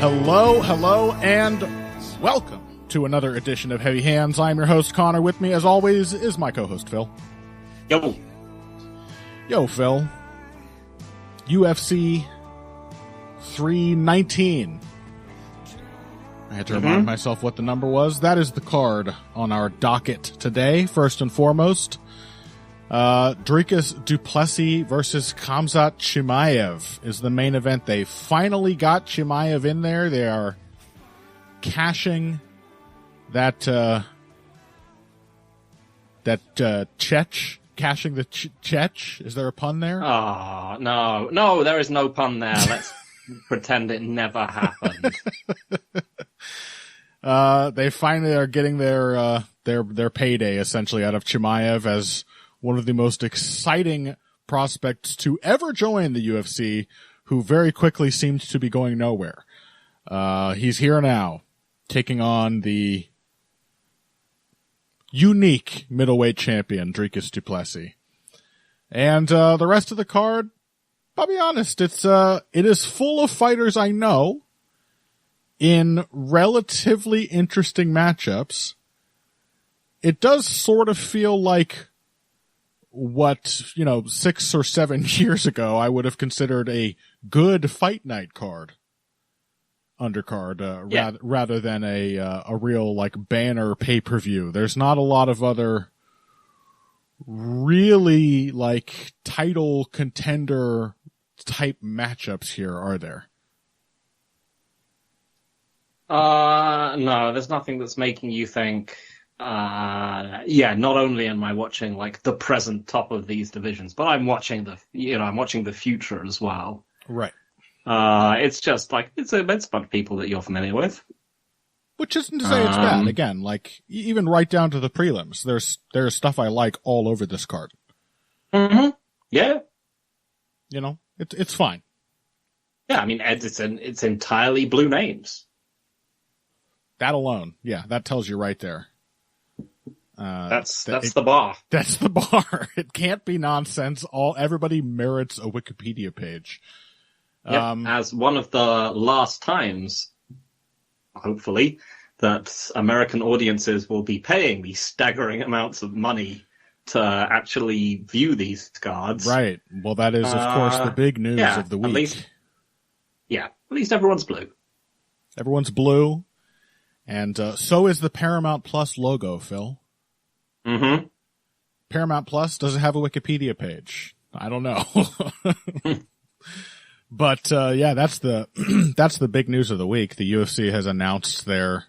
Hello, and welcome to another edition of Heavy Hands. I'm your host, Connor. With me, as always, is my co-host, Phil. Yo, Phil. UFC 319. I had to remind myself what the number was. That is the card on our docket today, first and foremost. Dricus du Plessis versus Khamzat Chimaev is the main event. They finally got Chimaev in there. They are cashing that cashing the Chech. Is there a pun there? Oh, no, there is no pun there. Let's pretend it never happened. They finally are getting their payday essentially out of Chimaev as one of the most exciting prospects to ever join the UFC, who very quickly seemed to be going nowhere. He's here now, taking on the unique middleweight champion, Dricus du Plessis. And the rest of the card, I'll be honest, it is full of fighters I know in relatively interesting matchups. It does sort of feel like what, 6 or 7 years ago I would have considered a good fight night card, undercard, rather than a real like banner pay-per-view. There's not a lot of other really like title contender type matchups here, are there? No, there's nothing that's making you think, not only am I watching like the present top of these divisions, but I'm watching the future as well. Right. It's just like, it's a bunch of people that you're familiar with. Which isn't to say it's bad. Again, like, even right down to the prelims, there's stuff I like all over this card. Mm-hmm. Yeah. It's fine. Yeah, I mean, it's entirely blue names. That alone, yeah, that tells you right there. That's the bar. That's the bar. It can't be nonsense. Everybody merits a Wikipedia page. Yep, as one of the last times, hopefully, that American audiences will be paying these staggering amounts of money to actually view these cards. Right. Well, that is, of course, the big news of the week. At least everyone's blue. Everyone's blue. And so is the Paramount Plus logo, Phil. Mm-hmm. Paramount Plus doesn't have a Wikipedia page. I don't know. But that's the big news of the week. The UFC has announced their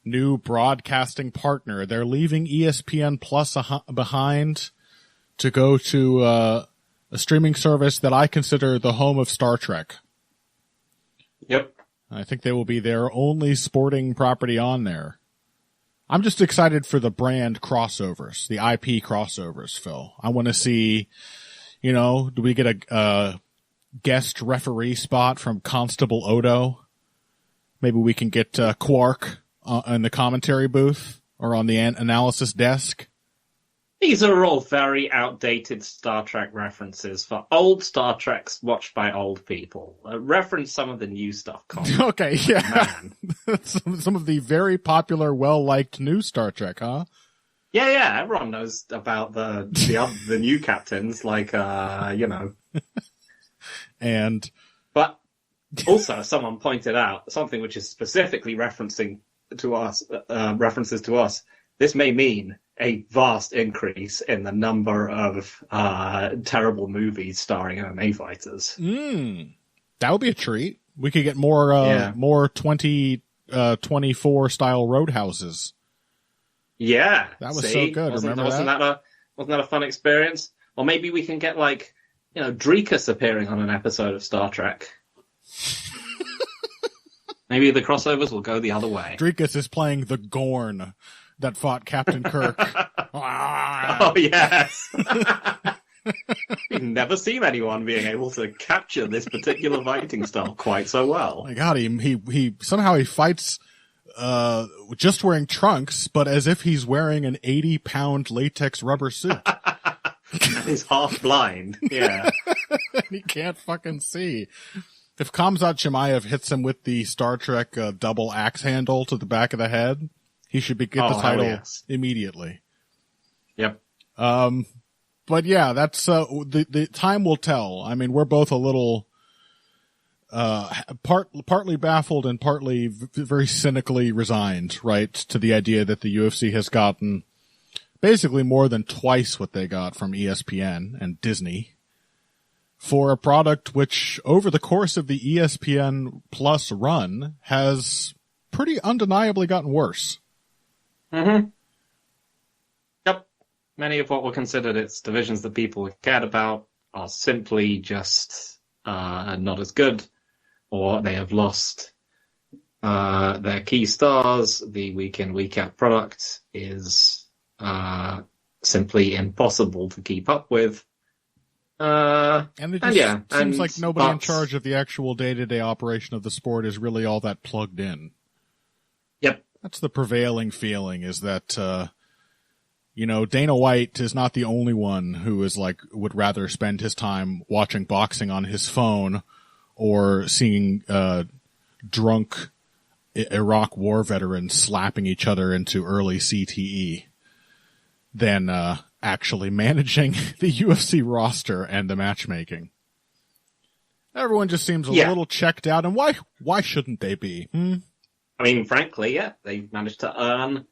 new broadcasting partner. They're leaving ESPN Plus behind to go to a streaming service that I consider the home of Star Trek. Yep. I think they will be their only sporting property on there. I'm just excited for the brand crossovers, the IP crossovers, Phil. I want to see, do we get a guest referee spot from Constable Odo? Maybe we can get Quark in the commentary booth or on the analysis desk. These are all very outdated Star Trek references for old Star Treks watched by old people. Reference some of the new stuff, Colin. Okay, yeah. some of the very popular, well-liked new Star Trek, huh? Yeah, everyone knows about the new captains, like, But also, someone pointed out something which is specifically references to us. This may mean a vast increase in the number of terrible movies starring MMA fighters. That would be a treat. We could get more 2024 style roadhouses. Yeah, that was so good. Wasn't that a fun experience? Or maybe we can get Dricus appearing on an episode of Star Trek. Maybe the crossovers will go the other way. Dricus is playing the Gorn that fought Captain Kirk. Oh, yes. We've never seen anyone being able to capture this particular fighting style quite so well. Oh my God, he somehow fights just wearing trunks, but as if he's wearing an 80-pound latex rubber suit. And he's half blind. Yeah. He can't fucking see. If Khamzat Chimaev hits him with the Star Trek double axe handle to the back of the head, he should get the title immediately. Yep. But yeah, that's the time will tell. I mean, we're both a little partly baffled and partly very cynically resigned, right, to the idea that the UFC has gotten basically more than twice what they got from ESPN and Disney for a product which, over the course of the ESPN Plus run, has pretty undeniably gotten worse. Mm-hmm. Yep. Many of what were considered its divisions that people cared about are simply just not as good, or they have lost their key stars. The week-in, week-out product is simply impossible to keep up with. And it just seems like nobody in charge of the actual day-to-day operation of the sport is really all that plugged in. Yep. That's the prevailing feeling, is that, Dana White is not the only one who is would rather spend his time watching boxing on his phone or seeing, drunk Iraq war veterans slapping each other into early CTE than, actually managing the UFC roster and the matchmaking. Everyone just seems a little checked out, and why shouldn't they be? I mean, frankly, yeah, they've managed to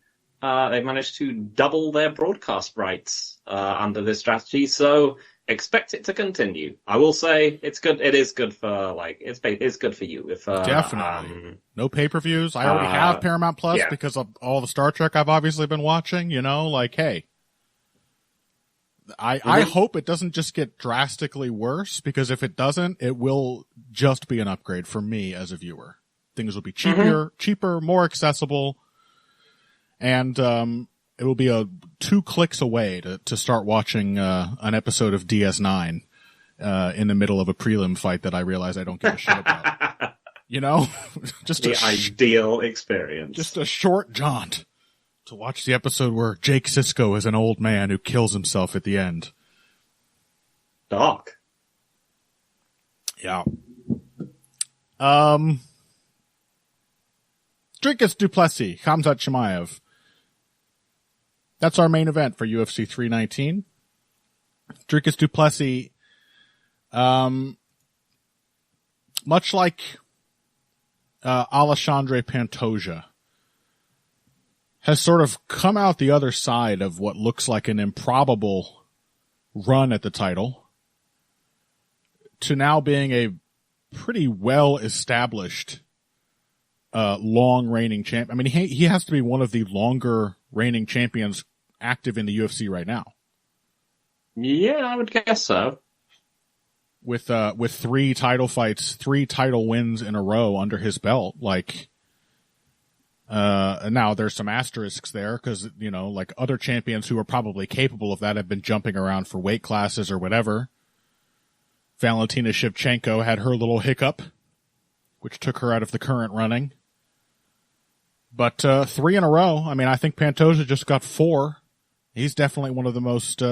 double their broadcast rights under this strategy, so expect it to continue. I will say it's good. It is good for it's good for you. If definitely no pay-per-views. I already have Paramount Plus because of all the Star Trek I've obviously been watching. Hey. I hope it doesn't just get drastically worse, because if it doesn't, it will just be an upgrade for me as a viewer. Things will be cheaper, more accessible, and it will be 2 clicks away to start watching an episode of DS9 in the middle of a prelim fight that I realize I don't give a shit about. Just the ideal experience. Just a short jaunt to watch the episode where Jake Sisko is an old man who kills himself at the end. Dark. Yeah. Dricus du Plessis, Khamzat Chimaev. That's our main event for UFC 319. Dricus du Plessis, much like Alexandre Pantoja, has sort of come out the other side of what looks like an improbable run at the title to now being a pretty well-established long reigning champ. I mean, he has to be one of the longer reigning champions active in the UFC right now. Yeah, I would guess so. With 3 title fights, 3 title wins in a row under his belt, now there's some asterisks there because, other champions who are probably capable of that have been jumping around for weight classes or whatever. Valentina Shevchenko had her little hiccup, which took her out of the current running. But 3 in a row. I mean, I think Pantoja just got 4. He's definitely one of the most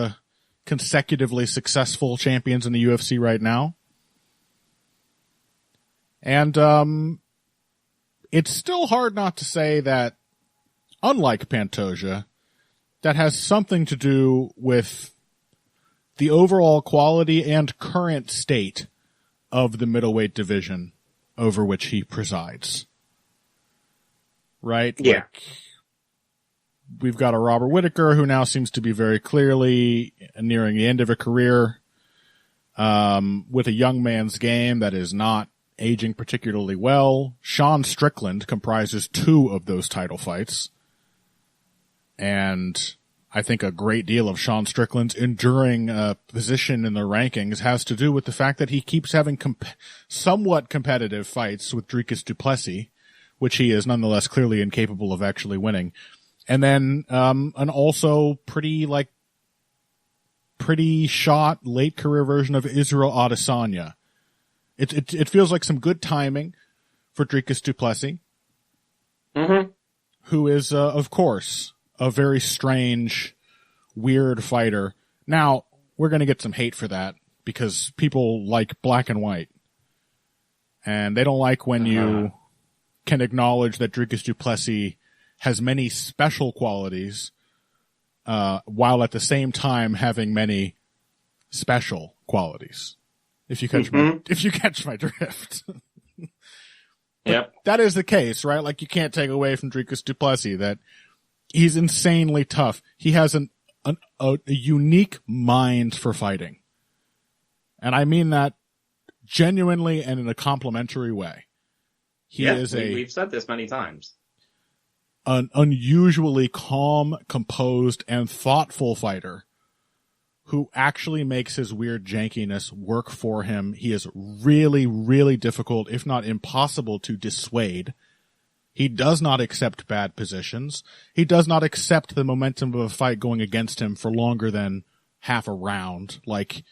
consecutively successful champions in the UFC right now. And it's still hard not to say that, unlike Pantoja, that has something to do with the overall quality and current state of the middleweight division over which he presides. Right? Yeah. We've got a Robert Whittaker who now seems to be very clearly nearing the end of a career, with a young man's game that is not aging particularly well. Sean Strickland comprises 2 of those title fights. And I think a great deal of Sean Strickland's enduring position in the rankings has to do with the fact that he keeps having somewhat competitive fights with Dricus du Plessis, which he is nonetheless clearly incapable of actually winning. And then an also pretty shot late career version of Israel Adesanya. It feels like some good timing for Dricus du Plessis, who is, of course, a very strange, weird fighter. Now, we're going to get some hate for that because people like black and white. And they don't like when you can acknowledge that Dricus du Plessis has many special qualities, while at the same time having many special qualities. If you catch my drift. Yep. That is the case, right? Like, you can't take away from Dricus du Plessis that he's insanely tough. He has a unique mind for fighting. And I mean that genuinely and in a complimentary way. We've said this many times. An unusually calm, composed, and thoughtful fighter who actually makes his weird jankiness work for him. He is really, really difficult, if not impossible, to dissuade. He does not accept bad positions. He does not accept the momentum of a fight going against him for longer than half a round. Like,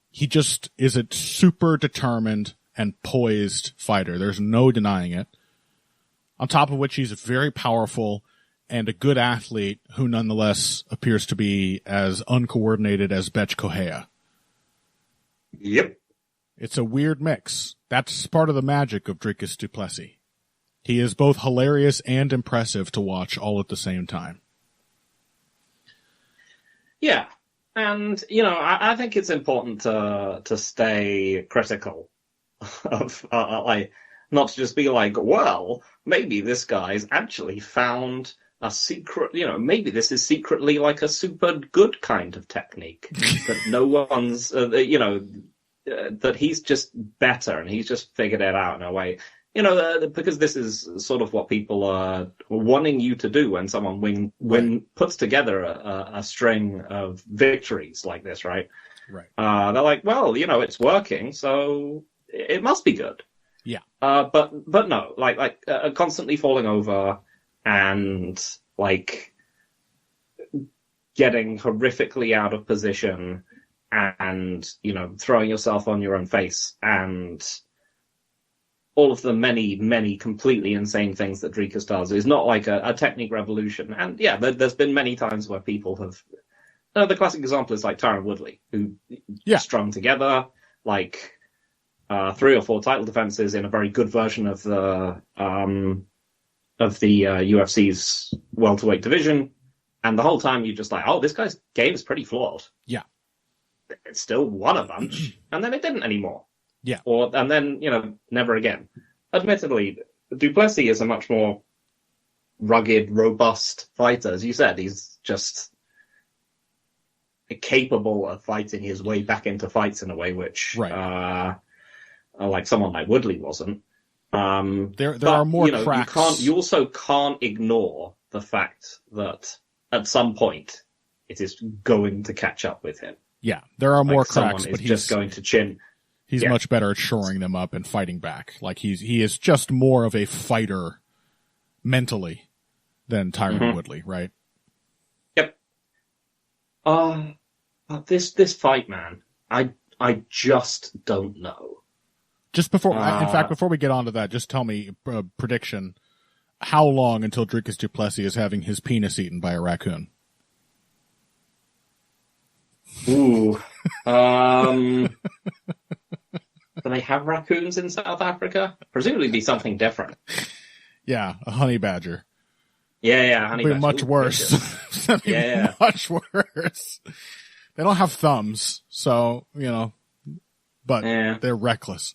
he just is a super determined and poised fighter. There's no denying it. On top of which, he's very powerful and a good athlete who nonetheless appears to be as uncoordinated as Betch Kohea. Yep. It's a weird mix. That's part of the magic of Dricus du Plessis. He is both hilarious and impressive to watch all at the same time. Yeah. And, you know, I think it's important to stay critical of, like, not to just be like, well, maybe this guy's actually found a secret, you know, maybe this is secretly like a super good kind of technique that no one's, that he's just better and he's just figured it out in a way. You know, because this is sort of what people are wanting you to do when someone puts together a string of victories like this, right? Right. They're like, well, you know, it's working, so it must be good. Yeah. But no, like constantly falling over and like getting horrifically out of position and, you know, throwing yourself on your own face and all of the many, many completely insane things that Dricus does is not like a technique revolution. And yeah, there's been many times where people have, the classic example is like Tyron Woodley, who strung together like 3 or 4 title defenses in a very good version of the UFC's welterweight division, and the whole time you're just like, oh, this guy's game is pretty flawed. Yeah, it still won a bunch, and then it didn't anymore. Yeah, and then, you know, never again. Admittedly, du Plessis is a much more rugged, robust fighter, as you said. He's just capable of fighting his way back into fights in a way which, like someone like Woodley wasn't. There are more cracks. You also can't ignore the fact that at some point it is going to catch up with him. Yeah, there are more cracks, but he's just going to chin. He's much better at shoring them up and fighting back. Like he is just more of a fighter mentally than Tyron Woodley, right? Yep. But this fight, man, I just don't know. Just before, in fact, before we get on to that, just tell me a prediction. How long until Dricus du Plessis is having his penis eaten by a raccoon? Ooh. Do they have raccoons in South Africa? Presumably be something different. Yeah, a honey badger. Yeah, honey badger. Much worse. Much worse. They don't have thumbs, so, you know, but they're reckless.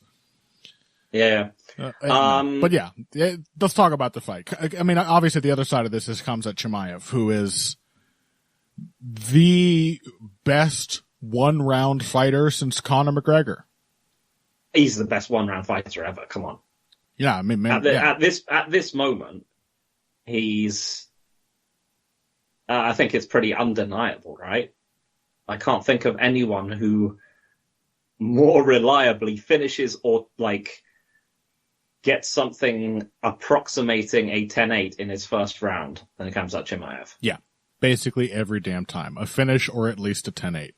Yeah. But yeah, let's talk about the fight. I mean, obviously the other side of this is Khamzat Chimaev, who is the best one-round fighter since Conor McGregor. He's the best one-round fighter ever. Come on. Yeah, I mean, man, at this moment, he's. I think it's pretty undeniable, right? I can't think of anyone who more reliably finishes or like gets something approximating a 10-8 in his first round than Khamzat Chimaev. Yeah, basically every damn time, a finish or at least a 10-8.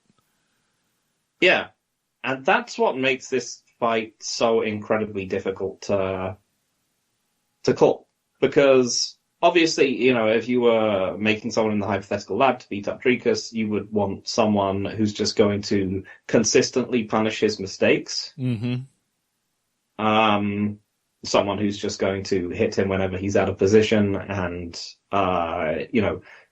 Yeah, and that's what makes this fight so incredibly difficult to call. Because obviously, you know, if you were making someone in the hypothetical lab to beat up Dricus, you would want someone who's just going to consistently punish his mistakes. Mm-hmm. someone who's just going to hit him whenever he's out of position and,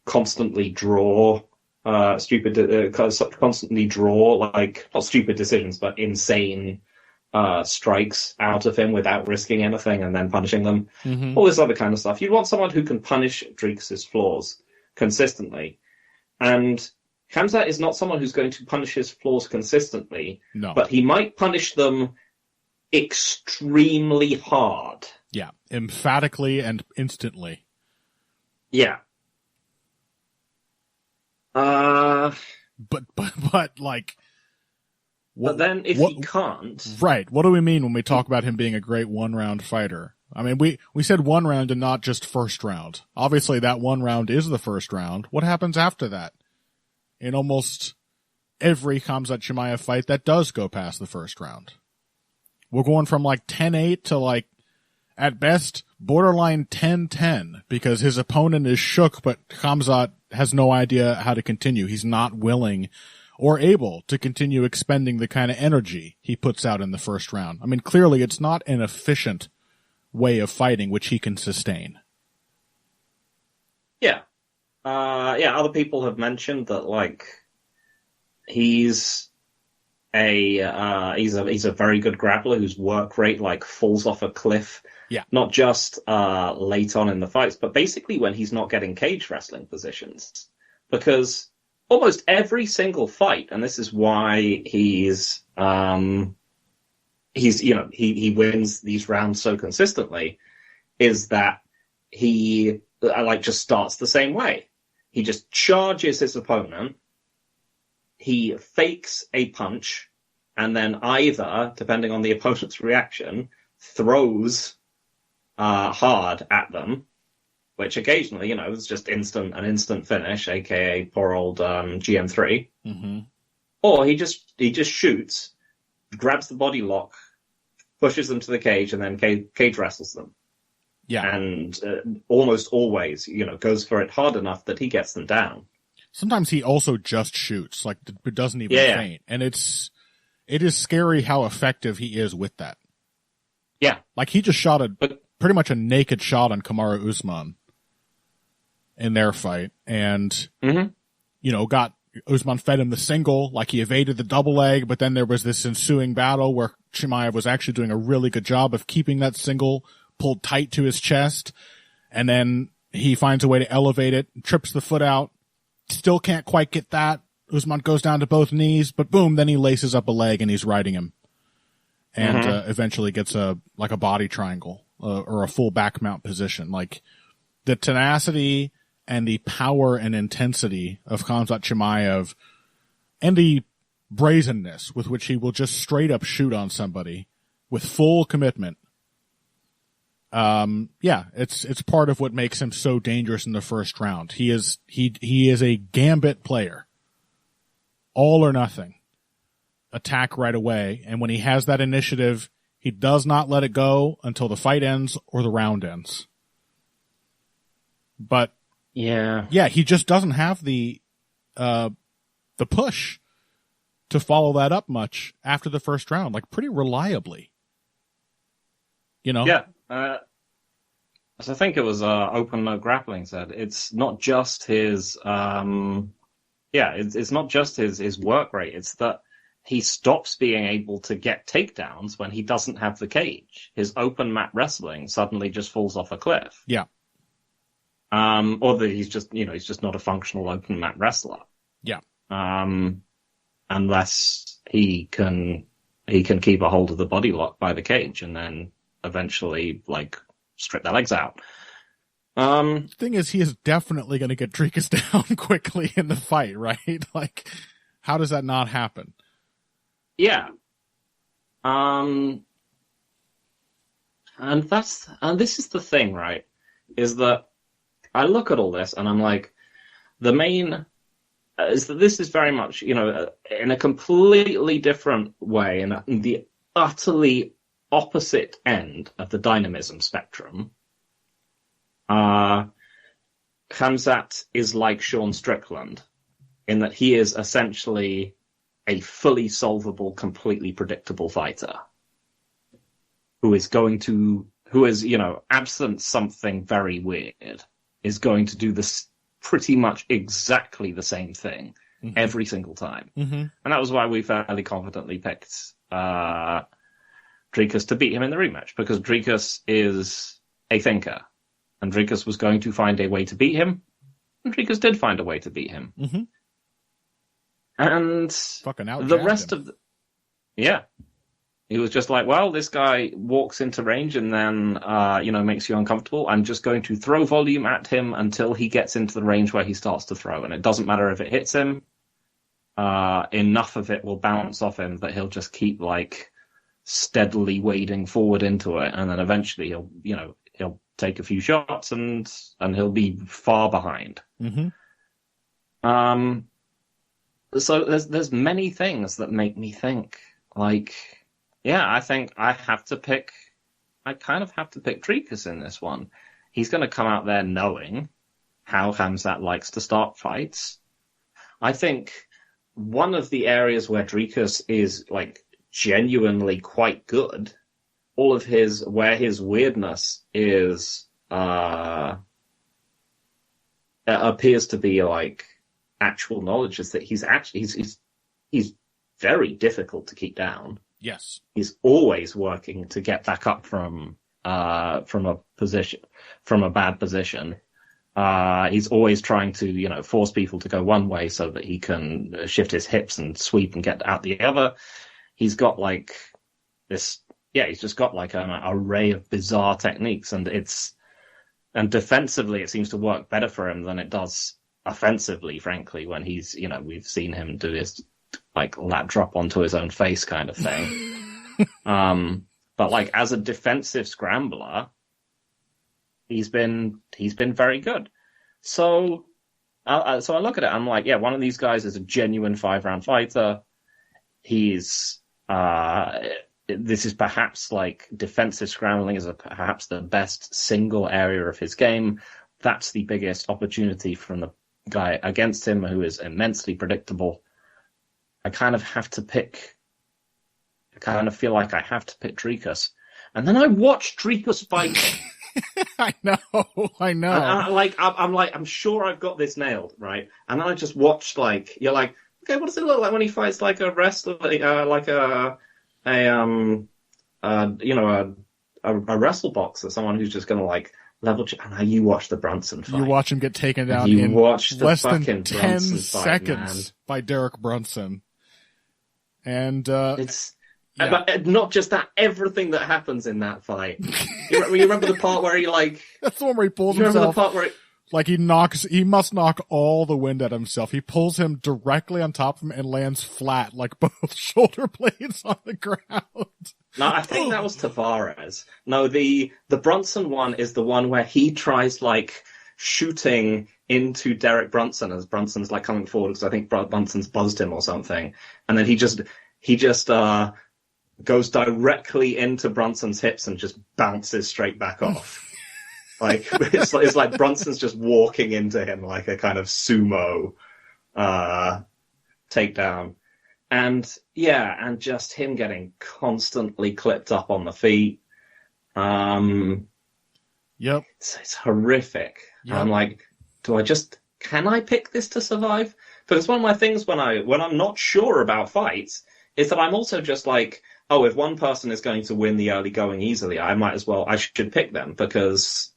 constantly draw constantly draw, like, not stupid decisions, but insane strikes out of him without risking anything and then punishing them. Mm-hmm. All this other kind of stuff. You'd want someone who can punish Dricus's flaws consistently. And Khamzat is not someone who's going to punish his flaws consistently, No. but he might punish them extremely hard. Yeah, emphatically and instantly. Yeah. But like... But then if he can't... Right, what do we mean when we talk about him being a great one-round fighter? I mean, we said one round and not just first round. Obviously, that one round is the first round. What happens after that? In almost every Khamzat Chimaev fight, that does go past the first round. We're going from like 10-8 to like, at best, borderline 10-10, because his opponent is shook, but Khamzat has no idea how to continue. He's not willing or able to continue expending the kind of energy he puts out in the first round. I mean, clearly it's not an efficient way of fighting which he can sustain. Yeah. Other people have mentioned that, like, he's a very good grappler whose work rate, like, falls off a cliff. Yeah. Not just late on in the fights, but basically when he's not getting cage wrestling positions. Because almost every single fight, and this is why he wins these rounds so consistently, is that he just starts the same way. He just charges his opponent, he fakes a punch, and then either, depending on the opponent's reaction, throws hard at them, which occasionally, is just an instant finish, aka poor old GM3. Mm-hmm. Or he just shoots, grabs the body lock, pushes them to the cage, and then cage wrestles them. Yeah. And almost always, goes for it hard enough that he gets them down. Sometimes he also just shoots, like, it doesn't even faint. And it is scary how effective he is with that. Yeah. Like, he just shot pretty much a naked shot on Kamaru Usman in their fight. And, got Usman fed him the single, like he evaded the double leg, but then there was this ensuing battle where Chimaev was actually doing a really good job of keeping that single pulled tight to his chest. And then he finds a way to elevate it, trips the foot out, still can't quite get that. Usman goes down to both knees, but boom, then he laces up a leg and he's riding him. And eventually gets a body triangle or a full back mount position. Like, the tenacity and the power and intensity of Khamzat Chimaev and the brazenness with which he will just straight up shoot on somebody with full commitment. It's part of what makes him so dangerous in the first round. He is a gambit player. All or nothing. Attack right away. And when he has that initiative, he does not let it go until the fight ends or the round ends. But he just doesn't have the push to follow that up much after the first round, like pretty reliably. Yeah. As I think it was Open No Grappling said, it's not just his it's not just his work rate, it's that he stops being able to get takedowns when he doesn't have the cage. His open mat wrestling suddenly just falls off a cliff. Yeah. Or that he's just not a functional open mat wrestler. Yeah. Unless he can keep a hold of the body lock by the cage and then eventually, like, strip their legs out. The thing is, he is definitely going to get Dricus down quickly in the fight, right? Like, how does that not happen? Yeah. And this is the thing, right? Is that I look at all this and I'm like, the main is that this is very much, in a completely different way, in the utterly opposite end of the dynamism spectrum. Khamzat is like Sean Strickland in that he is essentially a fully solvable, completely predictable fighter. who is, absent something very weird, is going to do this pretty much exactly the same thing every single time. And that was why we fairly confidently picked Dricus to beat him in the rematch, because Dricus is a thinker, and Dricus was going to find a way to beat him, and Dricus did find a way to beat him. And fucking the rest of yeah. He was just like, well, this guy walks into range and then, makes you uncomfortable. I'm just going to throw volume at him until he gets into the range where he starts to throw. And it doesn't matter if it hits him. Enough of it will bounce off him that he'll just keep, like, steadily wading forward into it. And then eventually he'll take a few shots and he'll be far behind. So there's many things that make me think, like... Yeah, I think I kind of have to pick Dricus in this one. He's going to come out there knowing how Khamzat likes to start fights. I think one of the areas where Dricus is, like, genuinely quite good, where his weirdness is, appears to be, like, actual knowledge, is that he's very difficult to keep down. Yes. He's always working to get back up from a bad position. He's always trying to, force people to go one way so that he can shift his hips and sweep and get out the other. He's got like this, he's just got like an array of bizarre techniques, and defensively it seems to work better for him than it does offensively, frankly, when he's, we've seen him do his like lap drop onto his own face kind of thing. But like as a defensive scrambler, he's been very good. So I look at it, I'm like, one of these guys is a genuine 5-round fighter. This is perhaps like defensive scrambling is perhaps the best single area of his game. That's the biggest opportunity from the guy against him, who is immensely predictable. I kind of feel like I have to pick Dricus. And then I watched Dricus fight him. I know. And I'm sure I've got this nailed, right? And then I just watched, like, you're like, okay, what does it look like when he fights like a wrestler, like a wrestle boxer, someone who's just gonna like level. And you watch the Brunson fight. You watch him get taken down in less than 10 seconds by Derek Brunson. And it's but not just that, everything that happens in that fight. You remember the part where he like that's the one where he pulls himself. Remember the part where he must knock all the wind out of himself. He pulls him directly on top of him and lands flat, like both shoulder blades on the ground. No, I think that was Tavares. No, the Brunson one is the one where he tries like shooting into Derek Brunson as Brunson's like coming forward, because I think Brunson's buzzed him or something, and then he just goes directly into Brunson's hips and just bounces straight back off. Like it's like Brunson's just walking into him like a kind of sumo takedown, and just him getting constantly clipped up on the feet. Yep, it's horrific. Yep. I'm like, can I pick this to survive? Because one of my things when I'm not sure about fights is that I'm also just like, oh, if one person is going to win the early going easily, I should pick them, because,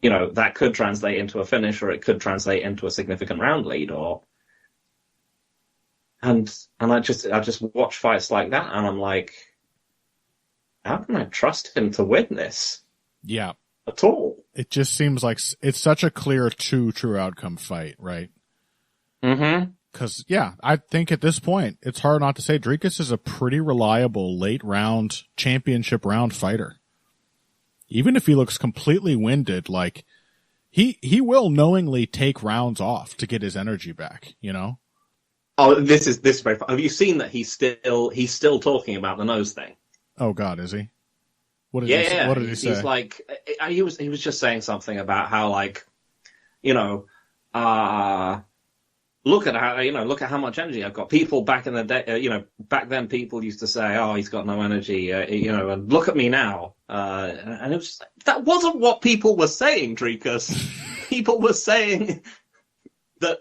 that could translate into a finish, or it could translate into a significant round lead, and I just watch fights like that, and I'm like, how can I trust him to win this? Yeah. At all. It just seems like it's such a clear true outcome fight, right? Mm-hmm. Because, I think at this point, it's hard not to say Dricus is a pretty reliable late round, championship round fighter. Even if he looks completely winded, like, he will knowingly take rounds off to get his energy back, Oh, this is very fun. Have you seen that he's still talking about the nose thing? Oh God, is he? What did he say? He's like, he was just saying something about how, like, look at how much energy I've got. People back in the day, back then people used to say, "Oh, he's got no energy," and look at me now. And it was just, that wasn't what people were saying, Dreekus. People were saying that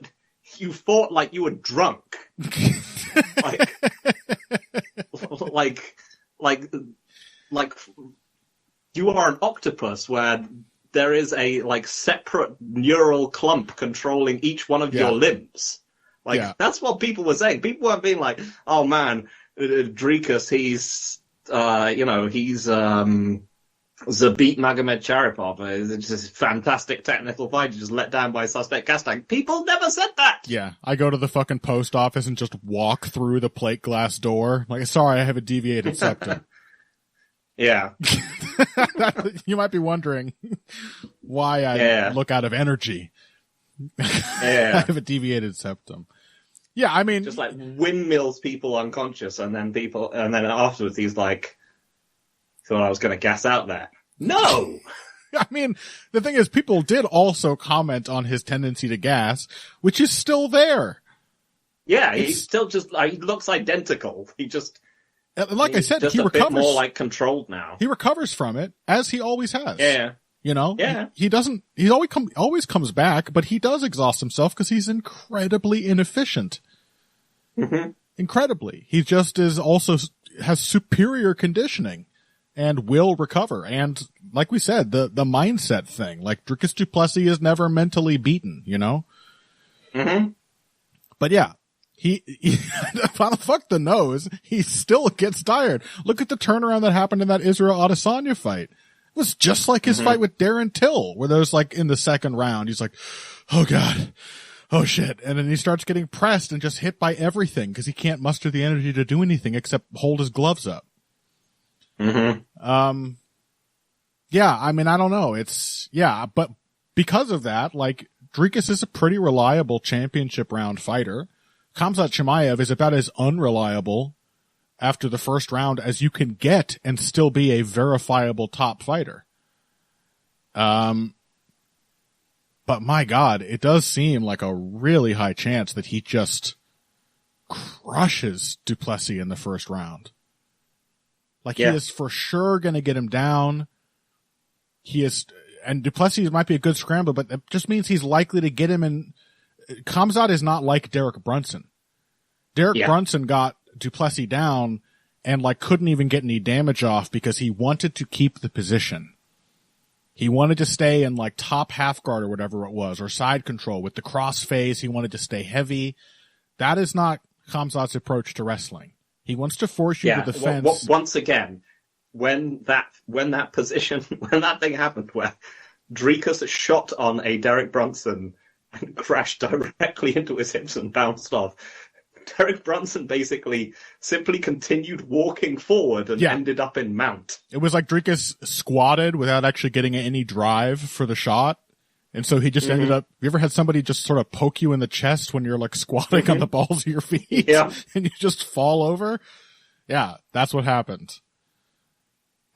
you fought like you were drunk, like you are an octopus where there is a separate neural clump controlling each one of your limbs. That's what people were saying. People weren't being like, "Oh man, Dreekus, he's Zabit Magomed Sharipov. It's just fantastic technical fighter, just let down by suspect Kastang." People never said that. Yeah, I go to the fucking post office and just walk through the plate glass door. Like, sorry, I have a deviated septum. Yeah. You might be wondering why I look out of energy. Yeah. I have a deviated septum. Yeah, I mean, just like windmills people unconscious, and then afterwards he's like, "Thought I was going to gas out there." No. I mean, the thing is, people did also comment on his tendency to gas, which is still there. Yeah, he's still just he looks identical. He just. Like I said, just he recovers. Bit more controlled now. He recovers from it as he always has. Yeah. Yeah. He doesn't. He always comes back, but he does exhaust himself because he's incredibly inefficient. Mm-hmm. Incredibly, he just has superior conditioning and will recover. And like we said, the mindset thing. Like Dricus du Plessis is never mentally beaten. Mm-hmm. But yeah. He fuck the nose. He still gets tired. Look at the turnaround that happened in that Israel Adesanya fight. It was just like his fight with Darren Till, where there's in the second round, he's like, "Oh God, oh shit," and then he starts getting pressed and just hit by everything because he can't muster the energy to do anything except hold his gloves up. Mm-hmm. Yeah, I mean, I don't know. But because of that, Dricus is a pretty reliable championship round fighter. Khamzat Chimaev is about as unreliable after the first round as you can get and still be a verifiable top fighter. But my God, it does seem like a really high chance that he just crushes du Plessis in the first round. He is for sure going to get him down. And du Plessis might be a good scrambler, but it just means he's likely to get him in. Khamzat is not like Derek Brunson. Derek Brunson got du Plessis down and couldn't even get any damage off because he wanted to keep the position. He wanted to stay in top half guard or whatever it was, or side control with the cross phase. He wanted to stay heavy. That is not Khamzat's approach to wrestling. He wants to force you to the fence. Once again, when that position, when that thing happened where Dricus shot on a Derek Brunson and crashed directly into his hips and bounced off, Derek Brunson basically simply continued walking forward and ended up in mount. It was like Dricus squatted without actually getting any drive for the shot. And so he just ended up, you ever had somebody just sort of poke you in the chest when you're squatting on the balls of your feet? Yeah. And you just fall over? Yeah, that's what happened.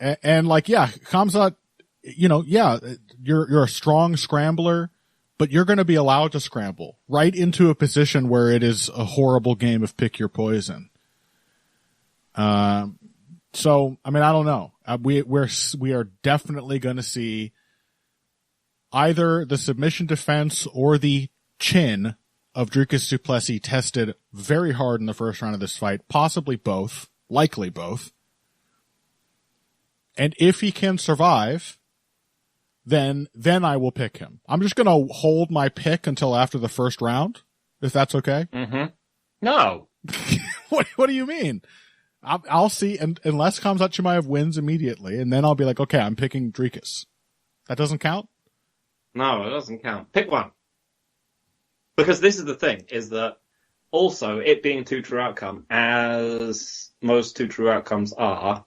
And Khamzat, you're a strong scrambler, but you're going to be allowed to scramble right into a position where it is a horrible game of pick your poison. So, I mean, I don't know. We are definitely going to see either the submission defense or the chin of Dricus du Plessis tested very hard in the first round of this fight, possibly both, likely both. And if he can survive, then I will pick him. I'm just going to hold my pick until after the first round, if that's okay. Mm-hmm. No. What do you mean? I'll see, unless Khamzat Chimaev wins immediately, and then I'll be like, okay, I'm picking Dricus. That doesn't count? No, it doesn't count. Pick one. Because this is the thing, is that also it being a two-true outcome, as most two-true outcomes are,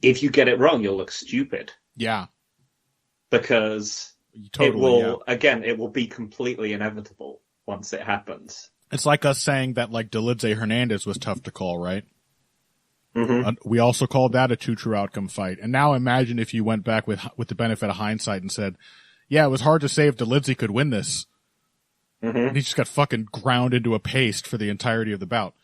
if you get it wrong, you'll look stupid. Yeah. Because it will be completely inevitable once it happens. It's like us saying that Dolidze Hernandez was tough to call, right? Mm-hmm. We also called that a two-true outcome fight. And now imagine if you went back with the benefit of hindsight and said, yeah, it was hard to say if Dolidze could win this. And he just got fucking ground into a paste for the entirety of the bout.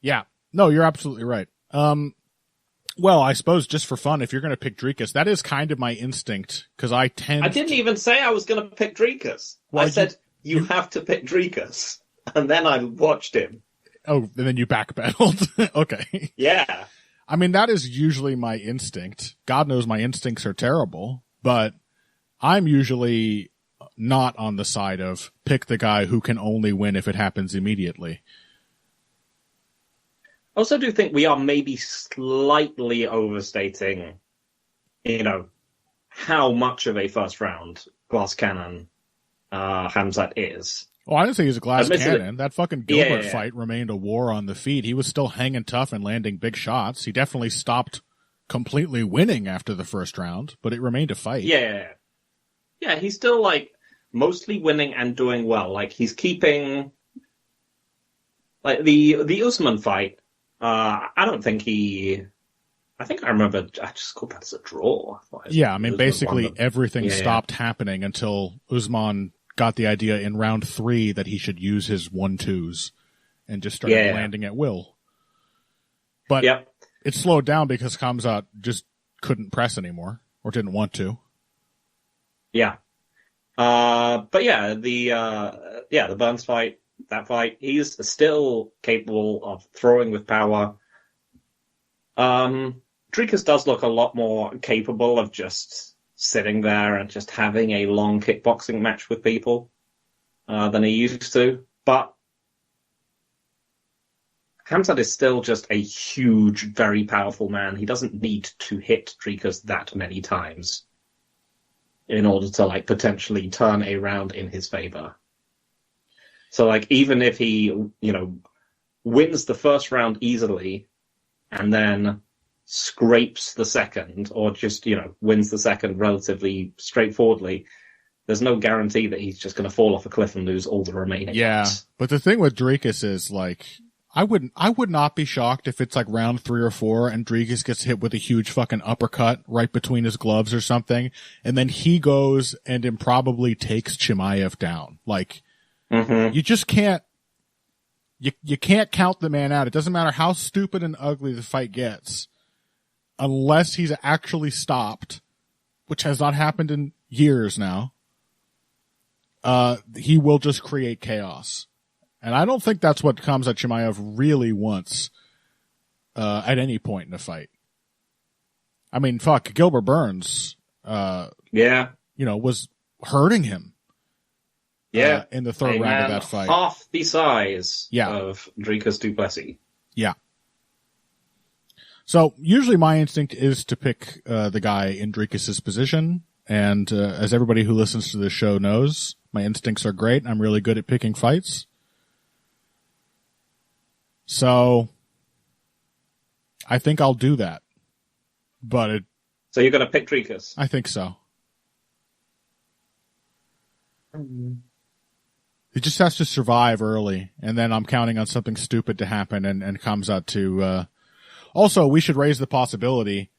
Yeah. No, you're absolutely right. Well, I suppose just for fun, if you're going to pick Dricus, that is kind of my instinct, because I didn't even say I was going to pick Dricus. Well, I said, you have to pick Dricus. And then I watched him. Oh, and then you backpedaled. Okay. Yeah. I mean, that is usually my instinct. God knows my instincts are terrible, but I'm usually not on the side of pick the guy who can only win if it happens immediately. I also do think we are maybe slightly overstating, how much of a first round glass cannon Khamzat is. Oh, I didn't say he's a glass cannon. That fucking Gilbert fight remained a war on the feet. He was still hanging tough and landing big shots. He definitely stopped completely winning after the first round, but it remained a fight. Yeah. Yeah, he's still, mostly winning and doing well. He's keeping... the Usman fight, I don't think he... I think I remember I just called that as a draw. Yeah, I mean, basically everything stopped happening until Usman got the idea in round 3 that he should use his 1-2s and just started landing at will. But it slowed down because Khamzat just couldn't press anymore or didn't want to. Yeah. But yeah, the Burns fight, that fight, he's still capable of throwing with power. Dricus does look a lot more capable of just sitting there and just having a long kickboxing match with people than he used to. But Khamzat is still just a huge, very powerful man. He doesn't need to hit Dricus that many times in order to potentially turn a round in his favor. So even if he, wins the first round easily and then scrapes the second, or just, wins the second relatively straightforwardly, there's no guarantee that he's just going to fall off a cliff and lose all the remaining rounds. But the thing with Dricus is, I would not be shocked if it's round 3 or 4 and Dricus gets hit with a huge fucking uppercut right between his gloves or something, and then he goes and improbably takes Chimaev down. You just can't, you can't count the man out. It doesn't matter how stupid and ugly the fight gets. Unless he's actually stopped, which has not happened in years now, he will just create chaos. And I don't think that's what Khamzat Chimaev really wants at any point in a fight. I mean, fuck, Gilbert Burns, was hurting him. In the third round of that fight. Half the size of Dricus du Plessis. Yeah. So usually my instinct is to pick the guy in Dricus's position, and as everybody who listens to this show knows, my instincts are great. I'm really good at picking fights. So I think I'll do that. So you're going to pick Dricus? I think so. He just has to survive early, and then I'm counting on something stupid to happen and Khamzat to Also, we should raise the possibility.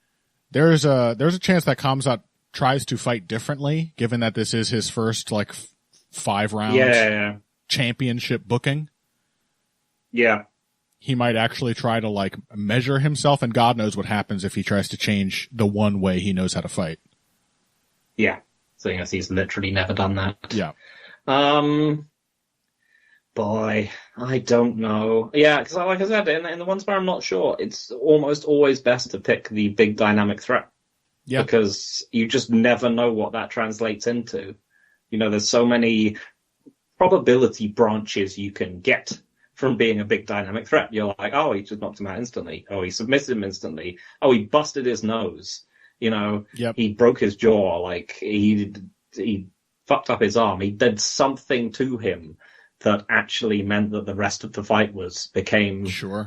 There's a chance that Khamzat tries to fight differently, given that this is his first 5 round championship booking. Yeah. He might actually try to measure himself, and God knows what happens if he tries to change the one way he knows how to fight. Yeah. So yes, he's literally never done that. Yeah. Boy, I don't know. Yeah, because like I said, in the ones where I'm not sure, it's almost always best to pick the big dynamic threat. Yeah. Because you just never know what that translates into. There's so many probability branches you can get from being a big dynamic threat. You're like, oh, he just knocked him out instantly. Oh, he submitted him instantly. Oh, he busted his nose. He broke his jaw. He fucked up his arm. He did something to him that actually meant that the rest of the fight became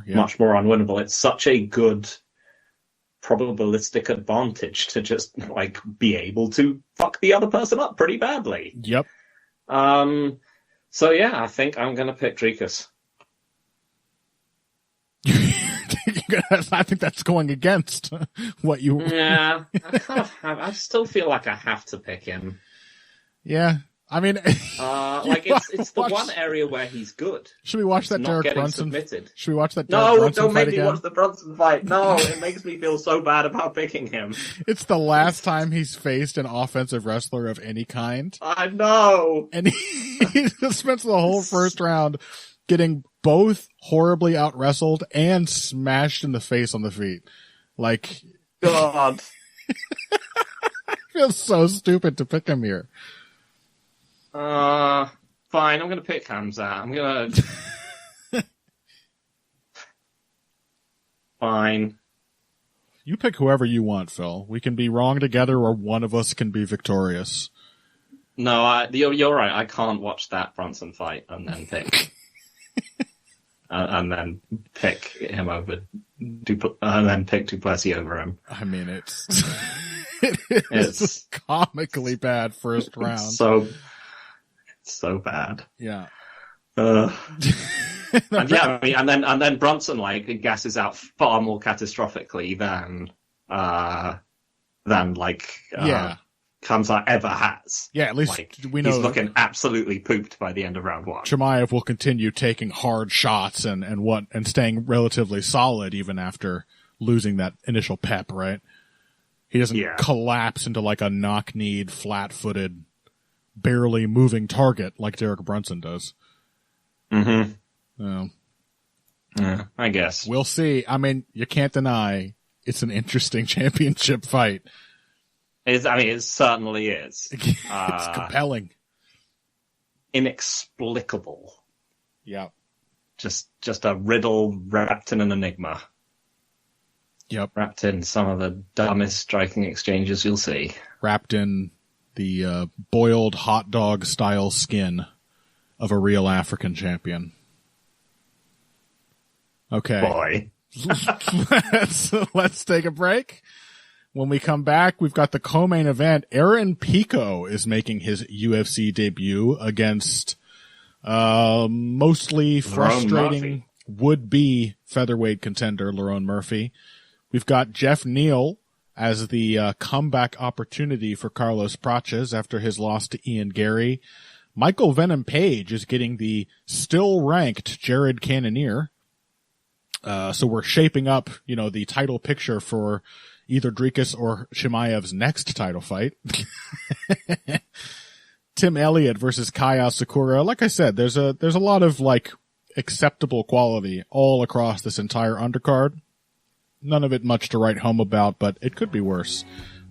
much more unwinnable. It's such a good probabilistic advantage to just be able to fuck the other person up pretty badly. Yep. So yeah, I think I'm going to pick Dricus. I think that's going against what you... Yeah, I still feel like I have to pick him. Yeah. I mean, it's the one area where he's good. Should we watch that Derek Brunson? Submitted. Should we watch that Derek Brunson don't fight make me again? watch the Brunson fight. No, it makes me feel so bad about picking him. It's the last time he's faced an offensive wrestler of any kind. I know. And he spends the whole first round getting both horribly out-wrestled and smashed in the face on the feet. Like, God. I feel so stupid to pick him here. Fine, I'm gonna pick Hamzat. I'm gonna... Fine. You pick whoever you want, Phil. We can be wrong together or one of us can be victorious. No, you're right. I can't watch that Brunson fight and then pick... and then pick him over... and then pick Duplessis over him. I mean, it's comically bad first round. So bad. Yeah. And then Brunson gasses out far more catastrophically than Kamzat ever has. Yeah, at least we know he's looking absolutely pooped by the end of round one. Chimaev will continue taking hard shots and staying relatively solid even after losing that initial pep, right? He doesn't collapse into like a knock-kneed, flat-footed, barely moving target like Derek Brunson does. Mm-hmm. Yeah, I guess. We'll see. I mean, you can't deny it's an interesting championship fight. It certainly is. It's compelling. Inexplicable. Yeah. Just a riddle wrapped in an enigma. Yep. Wrapped in some of the dumbest striking exchanges you'll see. Wrapped in the boiled hot dog style skin of a real African champion. Okay. Boy. Let's take a break. When we come back, we've got the co-main event. Aaron Pico is making his UFC debut against mostly frustrating would-be featherweight contender Lerone Murphy. We've got Jeff Neal as the comeback opportunity for Carlos Prates after his loss to Ian Gary. Michael Venom Page is getting the still-ranked Jared Cannonier. So we're shaping up, the title picture for either Dricus or Chimaev's next title fight. Tim Elliott versus Kaya Sakura. Like I said, there's a lot of acceptable quality all across this entire undercard. None of it much to write home about, but it could be worse.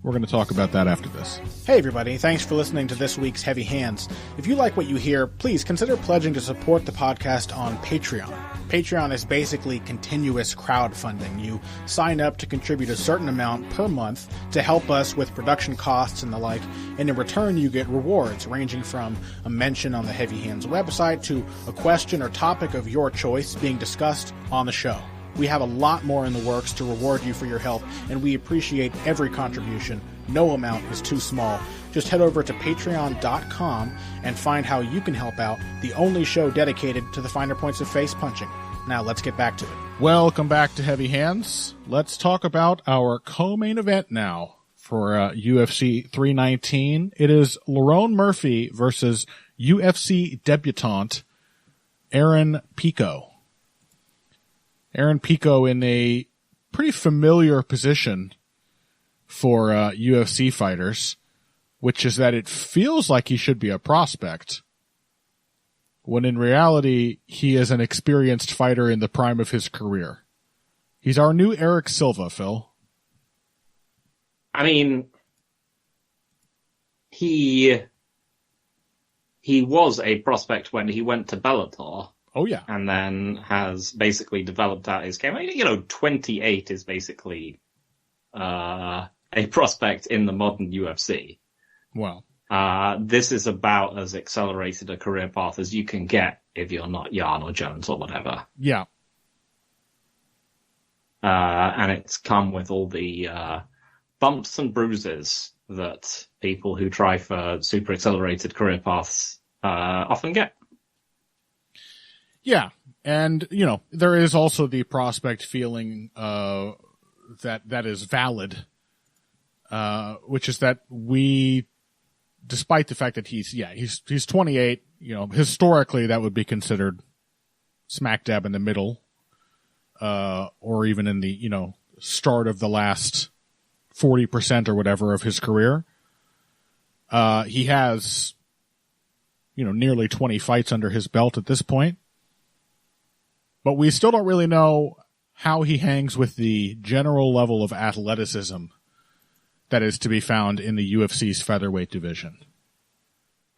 We're going to talk about that after this. Hey everybody, thanks for listening to this week's Heavy Hands. If you like what you hear, please consider pledging to support the podcast on Patreon. Patreon is basically continuous crowdfunding. You sign up to contribute a certain amount per month to help us with production costs and the like, and in return you get rewards ranging from a mention on the Heavy Hands website to a question or topic of your choice being discussed on the show. We have a lot more in the works to reward you for your help, and we appreciate every contribution. No amount is too small. Just head over to patreon.com and find how you can help out, the only show dedicated to the finer points of face punching. Now let's get back to it. Welcome back to Heavy Hands. Let's talk about our co-main event now for UFC 319. It is Lerone Murphy versus UFC debutant Aaron Pico. Aaron Pico in a pretty familiar position for UFC fighters, which is that it feels like he should be a prospect, when in reality he is an experienced fighter in the prime of his career. He's our new Eric Silva, Phil. I mean, he was a prospect when he went to Bellator. Oh, yeah. And then has basically developed out his game. 28 is basically a prospect in the modern UFC. Wow. This is about as accelerated a career path as you can get if you're not Yarn or Jones or whatever. Yeah. And it's come with all the bumps and bruises that people who try for super accelerated career paths often get. Yeah, and, there is also the prospect feeling that is valid, which is that we despite the fact that he's 28, historically that would be considered smack dab in the middle, or even in the, start of the last 40% or whatever of his career. He has, nearly 20 fights under his belt at this point, but we still don't really know how he hangs with the general level of athleticism that is to be found in the UFC's featherweight division.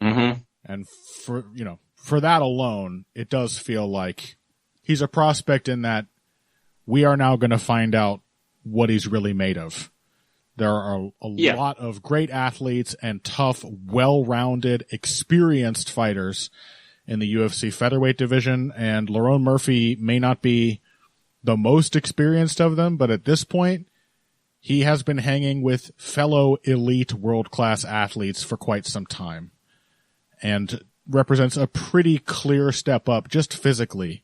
Mm-hmm. And for that alone, it does feel like he's a prospect in that we are now going to find out what he's really made of. There are a lot of great athletes and tough, well-rounded, experienced fighters in the UFC featherweight division, and Lerone Murphy may not be the most experienced of them, but at this point, he has been hanging with fellow elite world-class athletes for quite some time, and represents a pretty clear step up just physically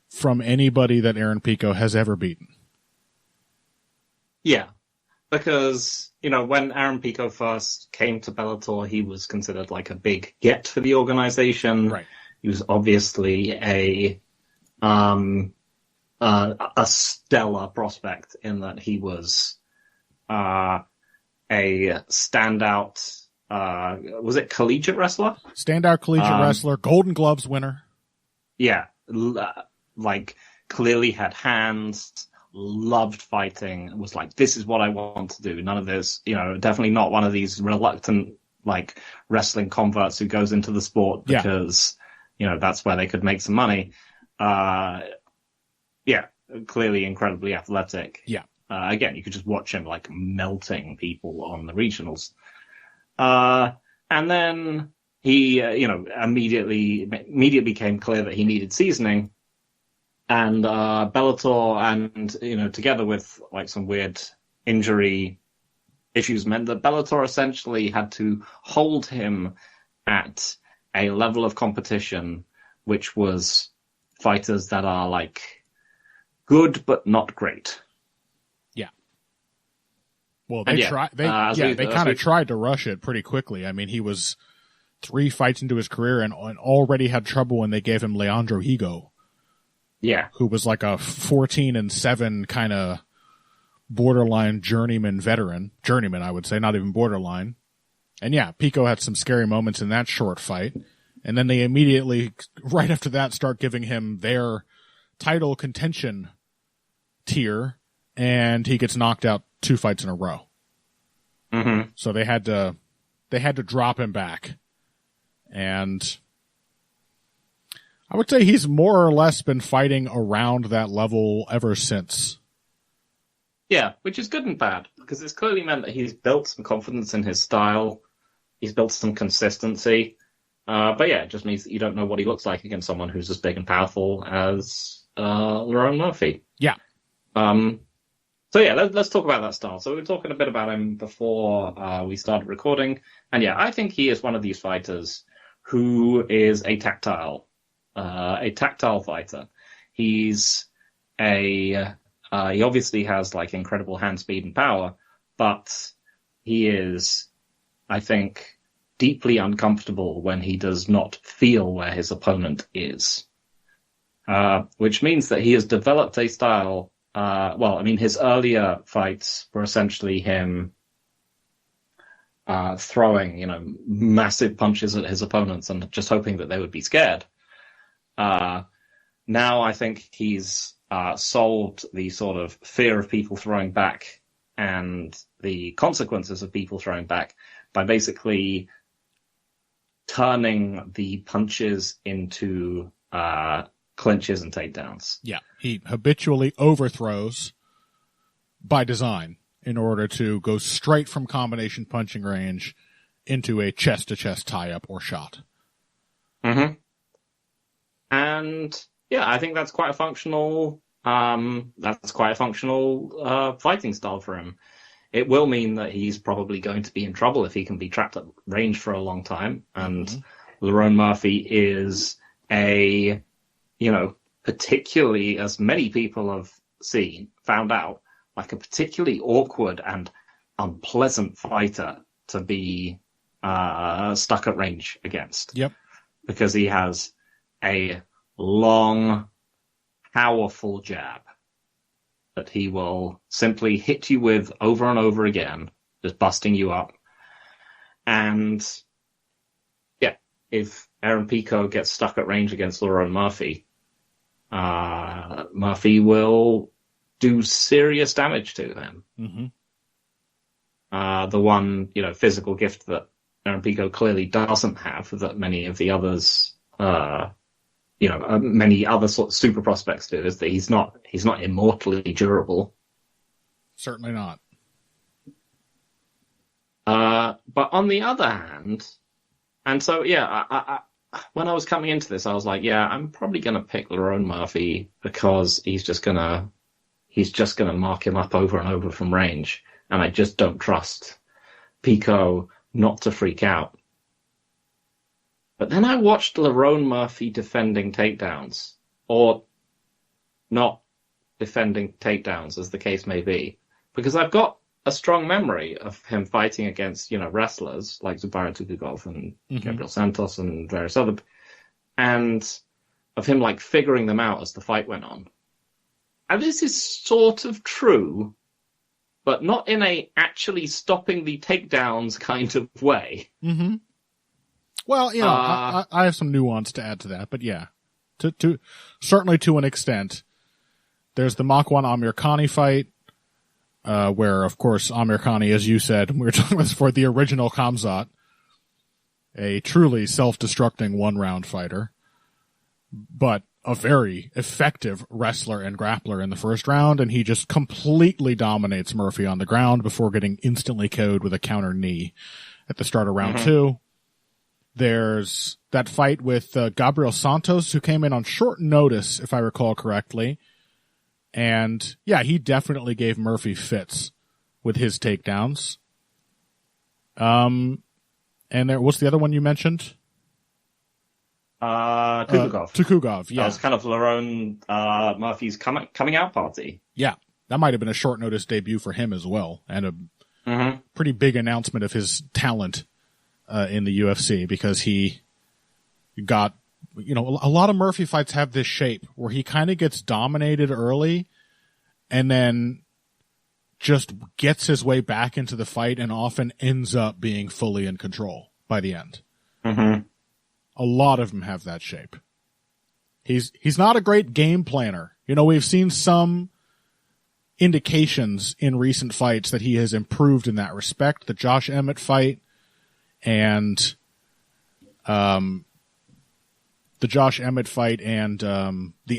from anybody that Aaron Pico has ever beaten. Yeah, because, when Aaron Pico first came to Bellator, he was considered like a big get for the organization. Right. He was obviously a stellar prospect in that he was a standout, was it collegiate wrestler? Standout collegiate wrestler, Golden Gloves winner. Yeah, clearly had hands, loved fighting, was like, this is what I want to do. None of this, definitely not one of these reluctant, wrestling converts who goes into the sport because, that's where they could make some money. Clearly incredibly athletic. Yeah. Again, you could just watch him, melting people on the regionals. And then he, immediately became clear that he needed seasoning. And Bellator and, together with some weird injury issues meant that Bellator essentially had to hold him at a level of competition which was fighters that are good but not great. Yeah. Well, they kind of tried to rush it pretty quickly. I mean, he was 3 fights into his career and already had trouble when they gave him Leandro Higo. Yeah. Who was like a 14-7 kind of borderline journeyman, I would say, not even borderline. And yeah, Pico had some scary moments in that short fight. And then they immediately, right after that, start giving him their title contention tier, and he gets knocked out 2 fights in a row. Mm-hmm. So they had to drop him back. And I would say he's more or less been fighting around that level ever since. Yeah, which is good and bad, because it's clearly meant that he's built some confidence in his style. He's built some consistency. But yeah, it just means that you don't know what he looks like against someone who's as big and powerful as Lerone Murphy. Yeah. So yeah, let's talk about that style. So we were talking a bit about him before we started recording. And yeah, I think he is one of these fighters who is a tactile fighter. He's he obviously has incredible hand speed and power, but he is, I think, deeply uncomfortable when he does not feel where his opponent is. Which means that he has developed a style, his earlier fights were essentially him throwing, massive punches at his opponents and just hoping that they would be scared. Now I think he's solved the sort of fear of people throwing back and the consequences of people throwing back by basically turning the punches into clinches and takedowns. Yeah, he habitually overthrows by design in order to go straight from combination punching range into a chest-to-chest tie-up or shot. Mm-hmm. And yeah, I think that's quite a functional fighting style for him. It will mean that he's probably going to be in trouble if he can be trapped at range for a long time. And Lerone Murphy is particularly, as many people have found out, a particularly awkward and unpleasant fighter to be stuck at range against. Yep. Because he has a long, powerful jab that he will simply hit you with over and over again, just busting you up. And yeah, if Aaron Pico gets stuck at range against Lerone Murphy, Murphy will do serious damage to him. Mm-hmm. The one, physical gift that Aaron Pico clearly doesn't have that many of the others, many other sort of super prospects do, is that he's not immortally durable. Certainly not. But on the other hand, and so I when I was coming into this, I was like, yeah, I'm probably gonna pick Lerone Murphy because he's just gonna mark him up over and over from range, and I just don't trust Pico not to freak out. But then I watched Lerone Murphy defending takedowns, or not defending takedowns, as the case may be, because I've got a strong memory of him fighting against, wrestlers like Zubaira Tukhugov and Gabriel Santos and various other, and of him figuring them out as the fight went on. And this is sort of true, but not in a actually stopping the takedowns kind of way. Mm-hmm. Well, I have some nuance to add to that, but yeah, to certainly to an extent. There's the Makwan Amir Khani fight, where of course Amir Khani, as you said, we were talking about this for the original Khamzat, a truly self-destructing one-round fighter, but a very effective wrestler and grappler in the first round, and he just completely dominates Murphy on the ground before getting instantly KO'd with a counter knee at the start of round two. There's that fight with Gabriel Santos, who came in on short notice, if I recall correctly. And yeah, he definitely gave Murphy fits with his takedowns. And what's the other one you mentioned? Tukhugov. Tukhugov, yeah. That was kind of Lerone Murphy's coming out party. Yeah, that might have been a short notice debut for him as well, and a pretty big announcement of his talent in the UFC, because he got, a lot of Murphy fights have this shape where he kind of gets dominated early and then just gets his way back into the fight and often ends up being fully in control by the end. Mm-hmm. A lot of them have that shape. He's not a great game planner. We've seen some indications in recent fights that he has improved in that respect. The Josh Emmett fight and the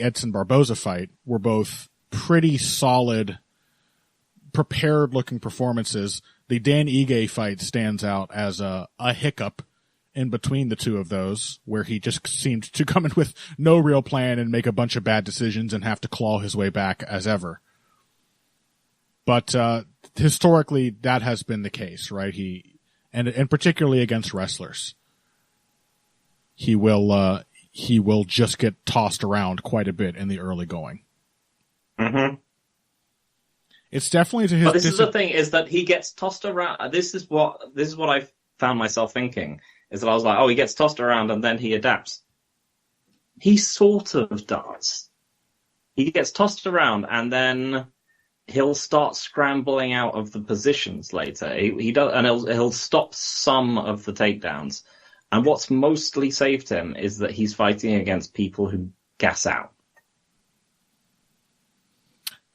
Edson Barboza fight were both pretty solid, prepared-looking performances. The Dan Ige fight stands out as a hiccup in between the two of those, where he just seemed to come in with no real plan and make a bunch of bad decisions and have to claw his way back as ever. But historically, that has been the case, right? And particularly against wrestlers, he will just get tossed around quite a bit in the early going. Mm-hmm. It's definitely to his. But this is the thing: is that he gets tossed around. This is what I found myself thinking. Is that I was like, oh, he gets tossed around and then he adapts. He sort of does. He gets tossed around and then he'll start scrambling out of the positions later. He does, and he'll stop some of the takedowns. And what's mostly saved him is that he's fighting against people who gas out.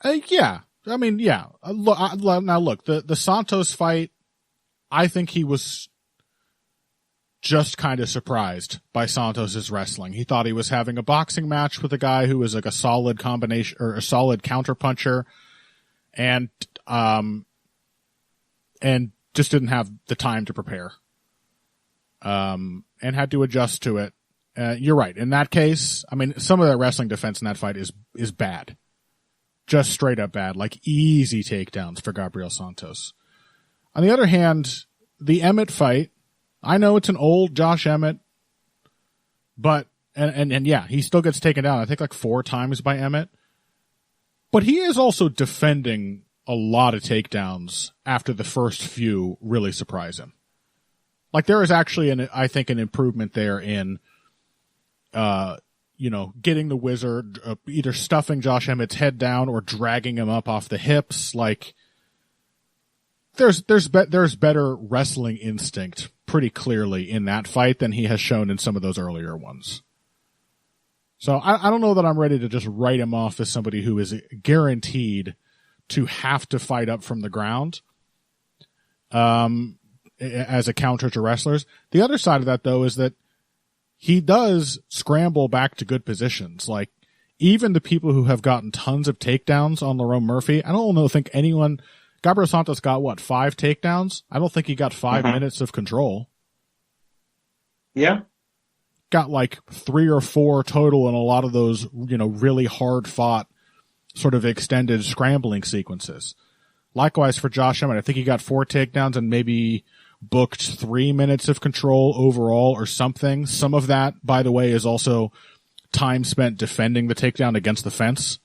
Yeah. I mean, yeah. Now look, the Santos fight, I think he was just kind of surprised by Santos's wrestling. He thought he was having a boxing match with a guy who was like a solid combination or a solid counterpuncher, and just didn't have the time to prepare. And had to adjust to it. You're right. In that case, I mean, some of that wrestling defense in that fight is bad. Just straight up bad. Like easy takedowns for Gabriel Santos. On the other hand, the Emmett fight, I know it's an old Josh Emmett, but, and yeah, he still gets taken down, I think 4 times by Emmett. But he is also defending a lot of takedowns after the first few really surprise him. Like there is actually I think an improvement there in, getting the Wizard, either stuffing Josh Emmett's head down or dragging him up off the hips. Like there's better wrestling instinct pretty clearly in that fight than he has shown in some of those earlier ones. So I don't know that I'm ready to just write him off as somebody who is guaranteed to have to fight up from the ground as a counter to wrestlers. The other side of that, though, is that he does scramble back to good positions. Like, even the people who have gotten tons of takedowns on Lerone Murphy, I don't think anyone... Gabriel Santos got, 5 takedowns? I don't think he got 5 minutes of control. Yeah. Got 3 or 4 total, and a lot of those, really hard-fought, sort of extended scrambling sequences. Likewise for Josh Emmett, I think he got 4 takedowns and maybe booked 3 minutes of control overall or something. Some of that, by the way, is also time spent defending the takedown against the fence.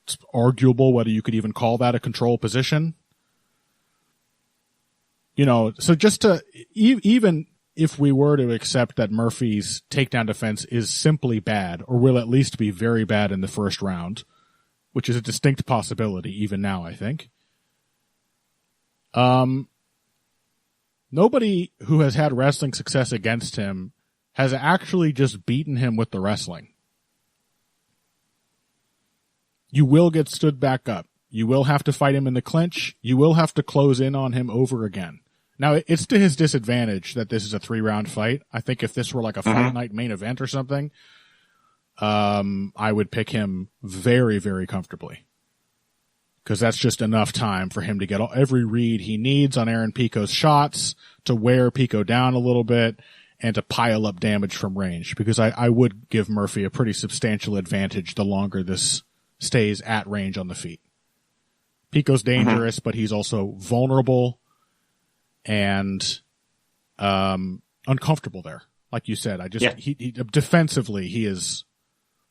It's arguable whether you could even call that a control position. So just to, even if we were to accept that Murphy's takedown defense is simply bad, or will at least be very bad in the first round, which is a distinct possibility even now, I think. Nobody who has had wrestling success against him has actually just beaten him with the wrestling. You will get stood back up. You will have to fight him in the clinch. You will have to close in on him over again. Now, it's to his disadvantage that this is a 3-round fight. I think if this were like a Fight Night main event or something, I would pick him very, very comfortably. Because that's just enough time for him to get every read he needs on Aaron Pico's shots, to wear Pico down a little bit, and to pile up damage from range. Because I would give Murphy a pretty substantial advantage the longer this stays at range on the feet. Pico's dangerous, but he's also vulnerable and uncomfortable there. Like you said, he defensively, he is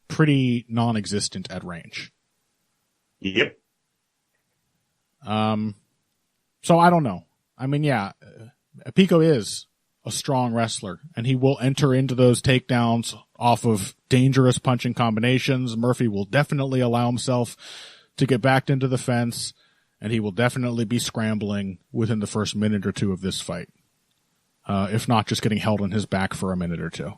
pretty non-existent at range. Yep. So I don't know. I mean, Pico is a strong wrestler, and he will enter into those takedowns off of dangerous punching combinations. Murphy will definitely allow himself to get backed into the fence, and he will definitely be scrambling within the first minute or two of this fight. If not, just getting held on his back for a minute or two.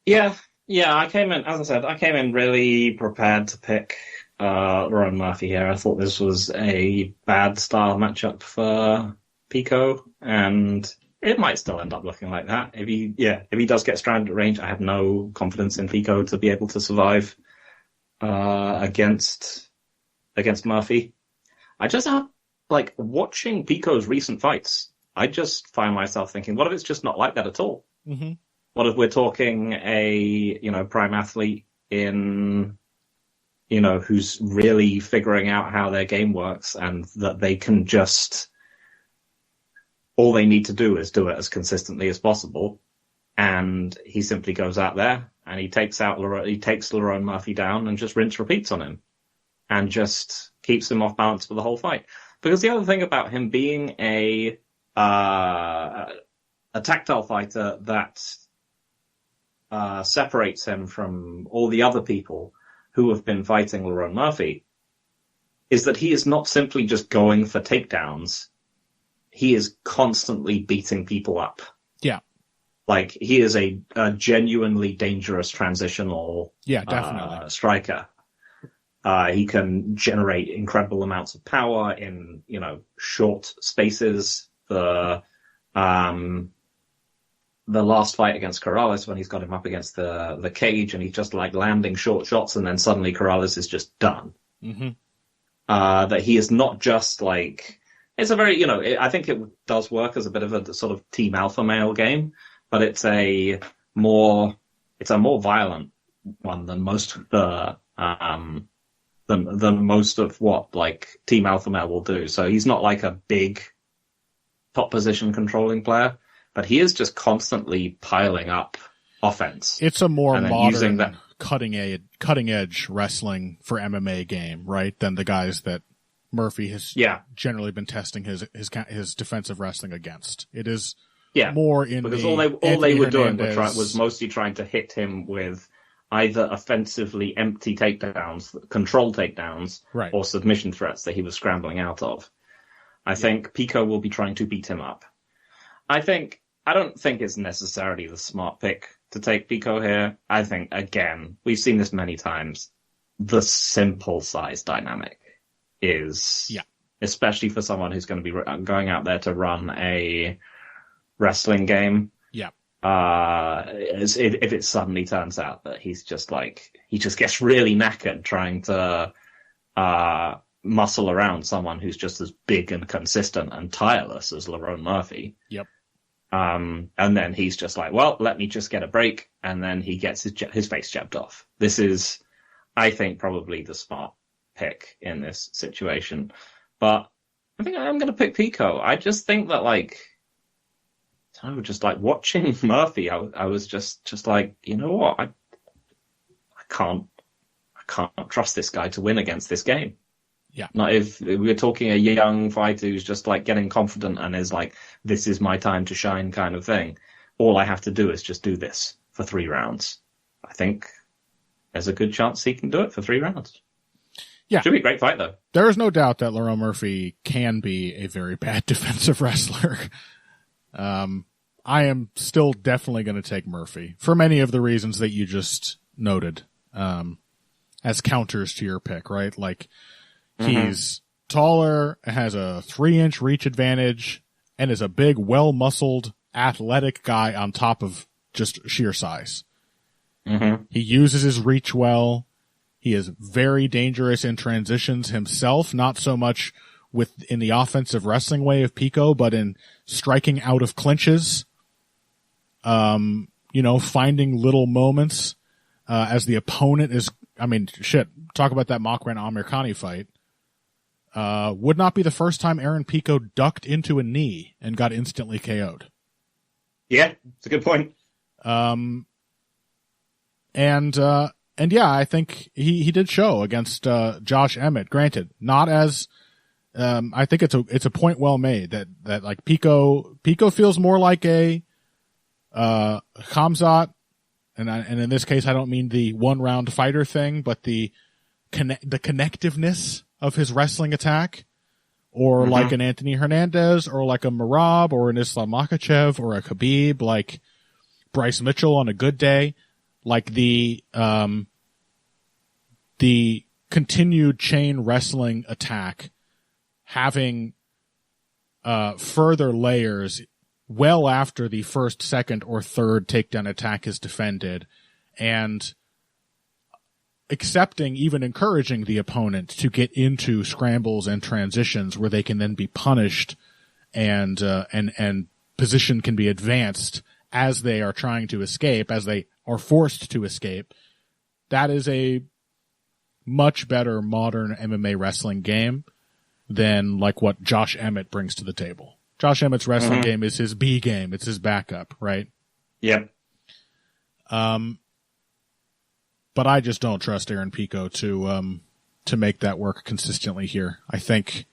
Yeah, I came in really prepared to pick Lerone Murphy here. I thought this was a bad style matchup for Pico, and it might still end up looking like that. If he does get stranded at range, I have no confidence in Pico to be able to survive against Murphy. I just have, watching Pico's recent fights, I just find myself thinking, what if it's just not like that at all? Mm-hmm. What if we're talking a, prime athlete in, who's really figuring out how their game works, and that they can just, all they need to do is do it as consistently as possible. And he simply goes out there and he takes Lerone Murphy down and just rinse repeats on him and just keeps him off balance for the whole fight. Because the other thing about him being a tactile fighter that separates him from all the other people who have been fighting Lerone Murphy is that he is not simply just going for takedowns. He is constantly beating people up. Yeah. He is a genuinely dangerous transitional definitely. Striker. He can generate incredible amounts of power in, short spaces. The last fight against Corrales, when he's got him up against the cage and he's just landing short shots, and then suddenly Corrales is just done. Mm-hmm. That he is not just it's a very, I think it does work as a bit of a sort of team alpha male game, but it's a more violent one than most of the, than most of what team alpha male will do. So he's not a big top position controlling player, but he is just constantly piling up offense. It's a more modern cutting edge wrestling for MMA game, right? Than the guys that Murphy has generally been testing his defensive wrestling against. It is more in because the all they were doing Hernandez... was mostly trying to hit him with either offensively empty takedowns, control takedowns, or submission threats that he was scrambling out of. I think Pico will be trying to beat him up. I don't think it's necessarily the smart pick to take Pico here. I think, again, we've seen this many times, the simple size dynamic is, especially for someone who's going to be going out there to run a wrestling game. If it suddenly turns out that he just gets really knackered trying to muscle around someone who's just as big and consistent and tireless as Lerone Murphy. And then he's just like, well, let me just get a break, and then he gets his face jabbed off. This is, I think, probably the smart pick in this situation. But I think I'm going to pick Pico. I just think that, just watching Murphy, I was just like, you know what? I can't trust this guy to win against this game. Not if we're talking a young fighter who's just getting confident and is like, this is my time to shine kind of thing. All I have to do is just do this for 3 rounds. I think there's a good chance he can do it for 3 rounds. Should be a great fight, though. There is no doubt that Lerone Murphy can be a very bad defensive wrestler. I am still definitely going to take Murphy for many of the reasons that you just noted, as counters to your pick, right? He's taller, has a 3-inch reach advantage, and is a big, well-muscled, athletic guy on top of just sheer size. He uses his reach well. He is very dangerous in transitions himself, not so much in the offensive wrestling way of Pico, but in striking out of clinches, finding little moments, as the opponent is, talk about that Makran Amirkhani fight. Would not be the first time Aaron Pico ducked into a knee and got instantly KO'd. Yeah, it's a good point. I think he did show against Josh Emmett. Granted, not as I think it's a point well made that Pico feels more like a Khamzat, and in this case I don't mean the 1-round fighter thing, but the connectiveness of his wrestling attack, or like an Anthony Hernandez, or like a Merab, or an Islam Makhachev, or a Khabib, like Bryce Mitchell on a good day, like the continued chain wrestling attack having further layers well after the first, second, or third takedown attack is defended, and accepting, even encouraging the opponent to get into scrambles and transitions where they can then be punished and position can be advanced as they are trying to escape, as they are forced to escape. That is a much better modern MMA wrestling game than what Josh Emmett brings to the table. Josh Emmett's wrestling game is his B game. It's his backup, right? Yep. But I just don't trust Aaron Pico to make that work consistently here. I think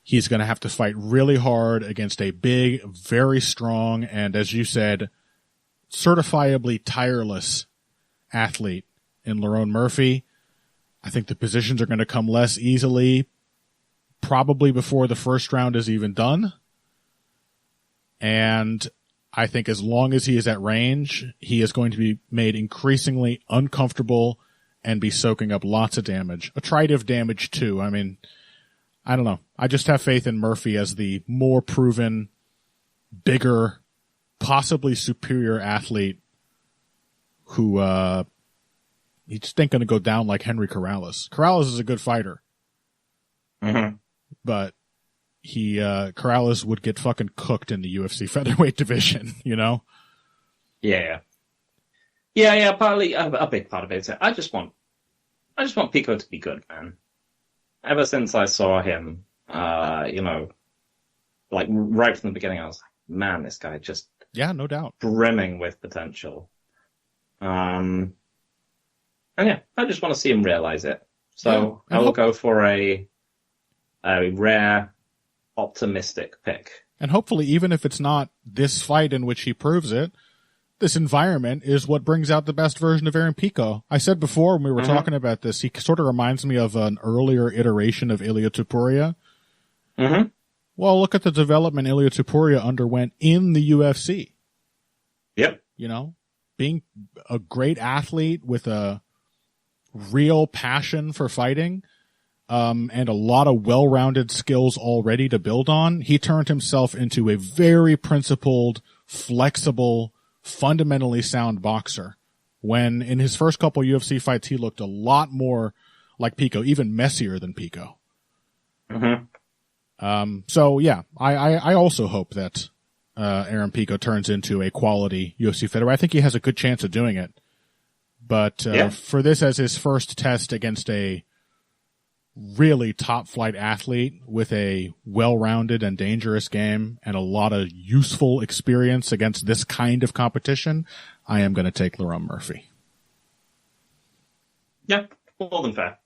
he's going to have to fight really hard against a big, very strong, and as you said, certifiably tireless athlete in Lerone Murphy. I think the positions are going to come less easily, probably before the first round is even done. And I think as long as he is at range, he is going to be made increasingly uncomfortable and be soaking up lots of damage. Attritive damage, too. I don't know. I just have faith in Murphy as the more proven, bigger, possibly superior athlete who he just ain't going to go down like Henry Corrales. Corrales is a good fighter. But Corrales would get fucking cooked in the UFC featherweight division, you know? Yeah. Partly a big part of it is I just want Pico to be good, man. Ever since I saw him, right from the beginning, I was like, man, this guy just no doubt brimming with potential. I just want to see him realize it. So I will go for a a rare, optimistic pick. And hopefully, even if it's not this fight in which he proves it, this environment is what brings out the best version of Aaron Pico. I said before when we were talking about this, he sort of reminds me of an earlier iteration of Ilia Topuria. Mm-hmm. Well, look at the development Ilia Topuria underwent in the UFC. Yep. You know, being a great athlete with a real passion for fighting, and a lot of well-rounded skills already to build on, he turned himself into a very principled, flexible, fundamentally sound boxer. When in his first couple UFC fights, he looked a lot more like Pico, even messier than Pico. Mm-hmm. So yeah, I also hope that Aaron Pico turns into a quality UFC fighter. I think he has a good chance of doing it. But for this as his first test against a really top-flight athlete with a well-rounded and dangerous game and a lot of useful experience against this kind of competition, I am going to take Lerone Murphy. Yeah, more than fair.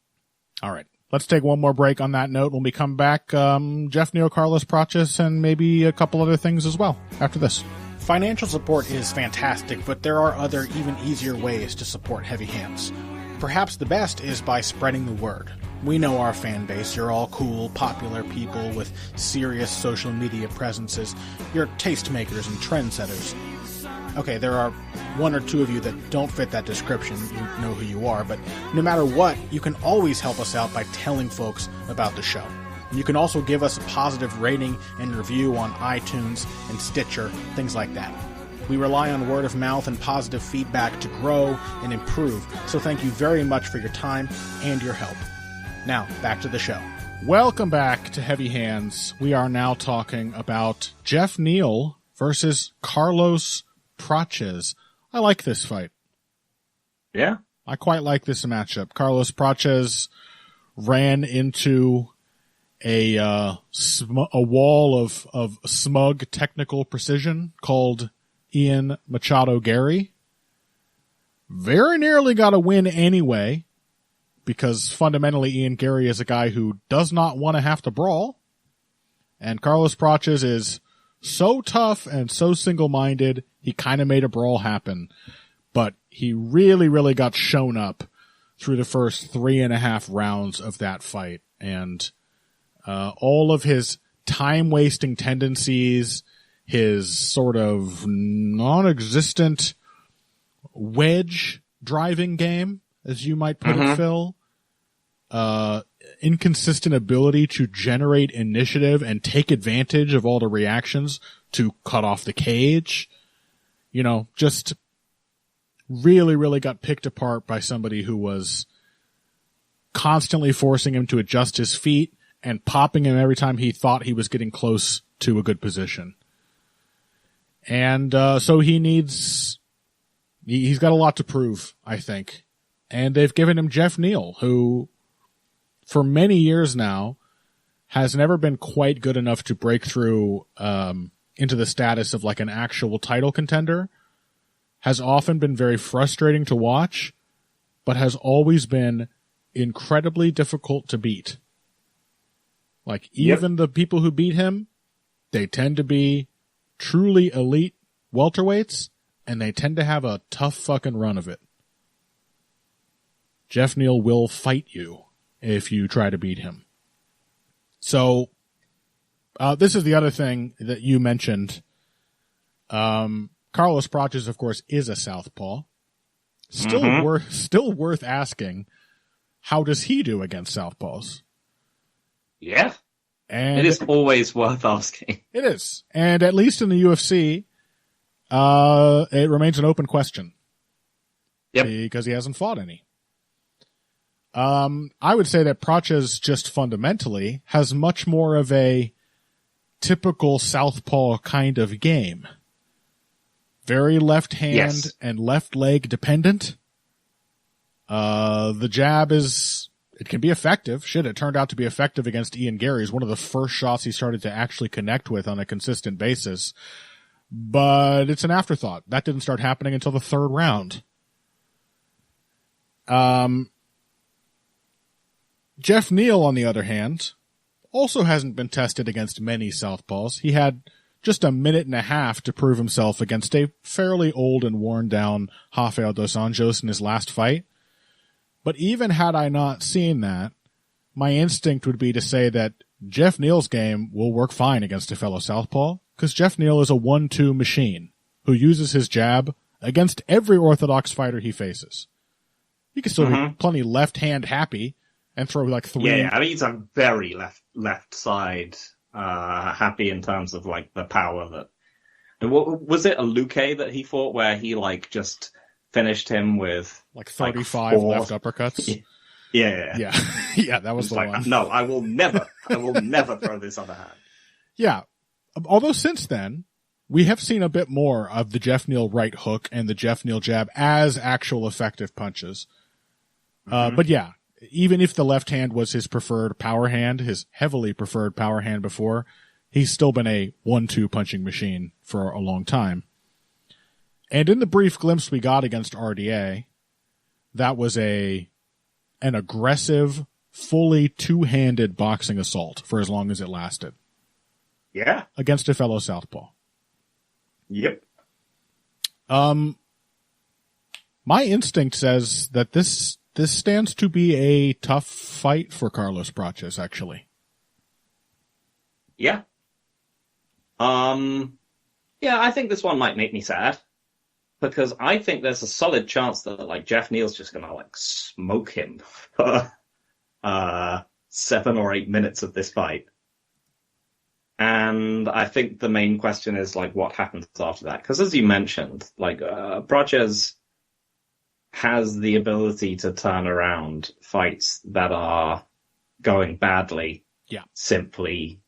All right. Let's take one more break on that note. When we come back, Jeff Neal, Carlos Prates, and maybe a couple other things as well after this. Financial support is fantastic, but there are other, even easier ways to support Heavy Hands. Perhaps the best is by spreading the word. We know our fan base. You're all cool, popular people with serious social media presences. You're tastemakers and trendsetters. Okay, there are one or two of you that don't fit that description. You know who you are, but no matter what, you can always help us out by telling folks about the show. You can also give us a positive rating and review on iTunes and Stitcher, things like that. We rely on word of mouth and positive feedback to grow and improve, so thank you very much for your time and your help. Now, back to the show. Welcome back to Heavy Hands. We are now talking about Jeff Neal versus Carlos Prates. I like this fight. Yeah? I quite like this matchup. Carlos Prates ran into a wall of smug technical precision called Ian Machado Gary. Very nearly got a win anyway, because fundamentally Ian Gary is a guy who does not want to have to brawl. And Carlos Prates is so tough and so single-minded, he kind of made a brawl happen. But he really, really got shown up through the first 3.5 rounds of that fight. And all of his time-wasting tendencies, his sort of non-existent wedge-driving game, as you might put it, Phil, inconsistent ability to generate initiative and take advantage of all the reactions to cut off the cage, you know, just really, really got picked apart by somebody who was constantly forcing him to adjust his feet and popping him every time he thought he was getting close to a good position. And so he's got a lot to prove, I think. And they've given him Jeff Neal, who for many years now has never been quite good enough to break through into the status of like an actual title contender, has often been very frustrating to watch, but has always been incredibly difficult to beat. Like, even the people who beat him, they tend to be truly elite welterweights, and they tend to have a tough fucking run of it. Jeff Neal will fight you if you try to beat him. So, this is the other thing that you mentioned. Carlos Prates, of course, is a southpaw. Still worth asking, how does he do against southpaws? Yeah. And it is always worth asking. It is. And at least in the UFC, it remains an open question. Yep. Because he hasn't fought any. I would say that Prates just fundamentally has much more of a typical southpaw kind of game. Very left hand and left leg dependent. The jab it can be effective. Shit, it turned out to be effective against Ian Gary. It's one of the first shots he started to actually connect with on a consistent basis. But it's an afterthought. That didn't start happening until the third round. Jeff Neal, on the other hand, also hasn't been tested against many southpaws. He had just a minute and a half to prove himself against a fairly old and worn down Rafael dos Anjos in his last fight. But even had I not seen that, my instinct would be to say that Jeff Neal's game will work fine against a fellow southpaw, because Jeff Neal is a 1-2 machine who uses his jab against every orthodox fighter he faces. He can still be plenty left-hand happy and throw like 3. Yeah, I mean, he's a very left side happy in terms of like the power that. Was it a Luque that he fought where he like just finished him with like 35 left uppercuts? Yeah. Yeah, that was the like, one. No, I will never throw this other hand. Yeah. Although since then, we have seen a bit more of the Jeff Neal right hook and the Jeff Neal jab as actual effective punches. But yeah, even if the left hand was his preferred power hand, his heavily preferred power hand before, he's still been a 1-2 punching machine for a long time. And in the brief glimpse we got against RDA, that was an aggressive, fully two-handed boxing assault for as long as it lasted. Yeah. Against a fellow southpaw. Yep. My instinct says that this stands to be a tough fight for Carlos Prates, actually. Yeah. Yeah, I think this one might make me sad. Because I think there's a solid chance that like Jeff Neal's just gonna like smoke him for 7 or 8 minutes of this fight. And I think the main question is like what happens after that. Because as you mentioned, like Prates has the ability to turn around fights that are going badly simply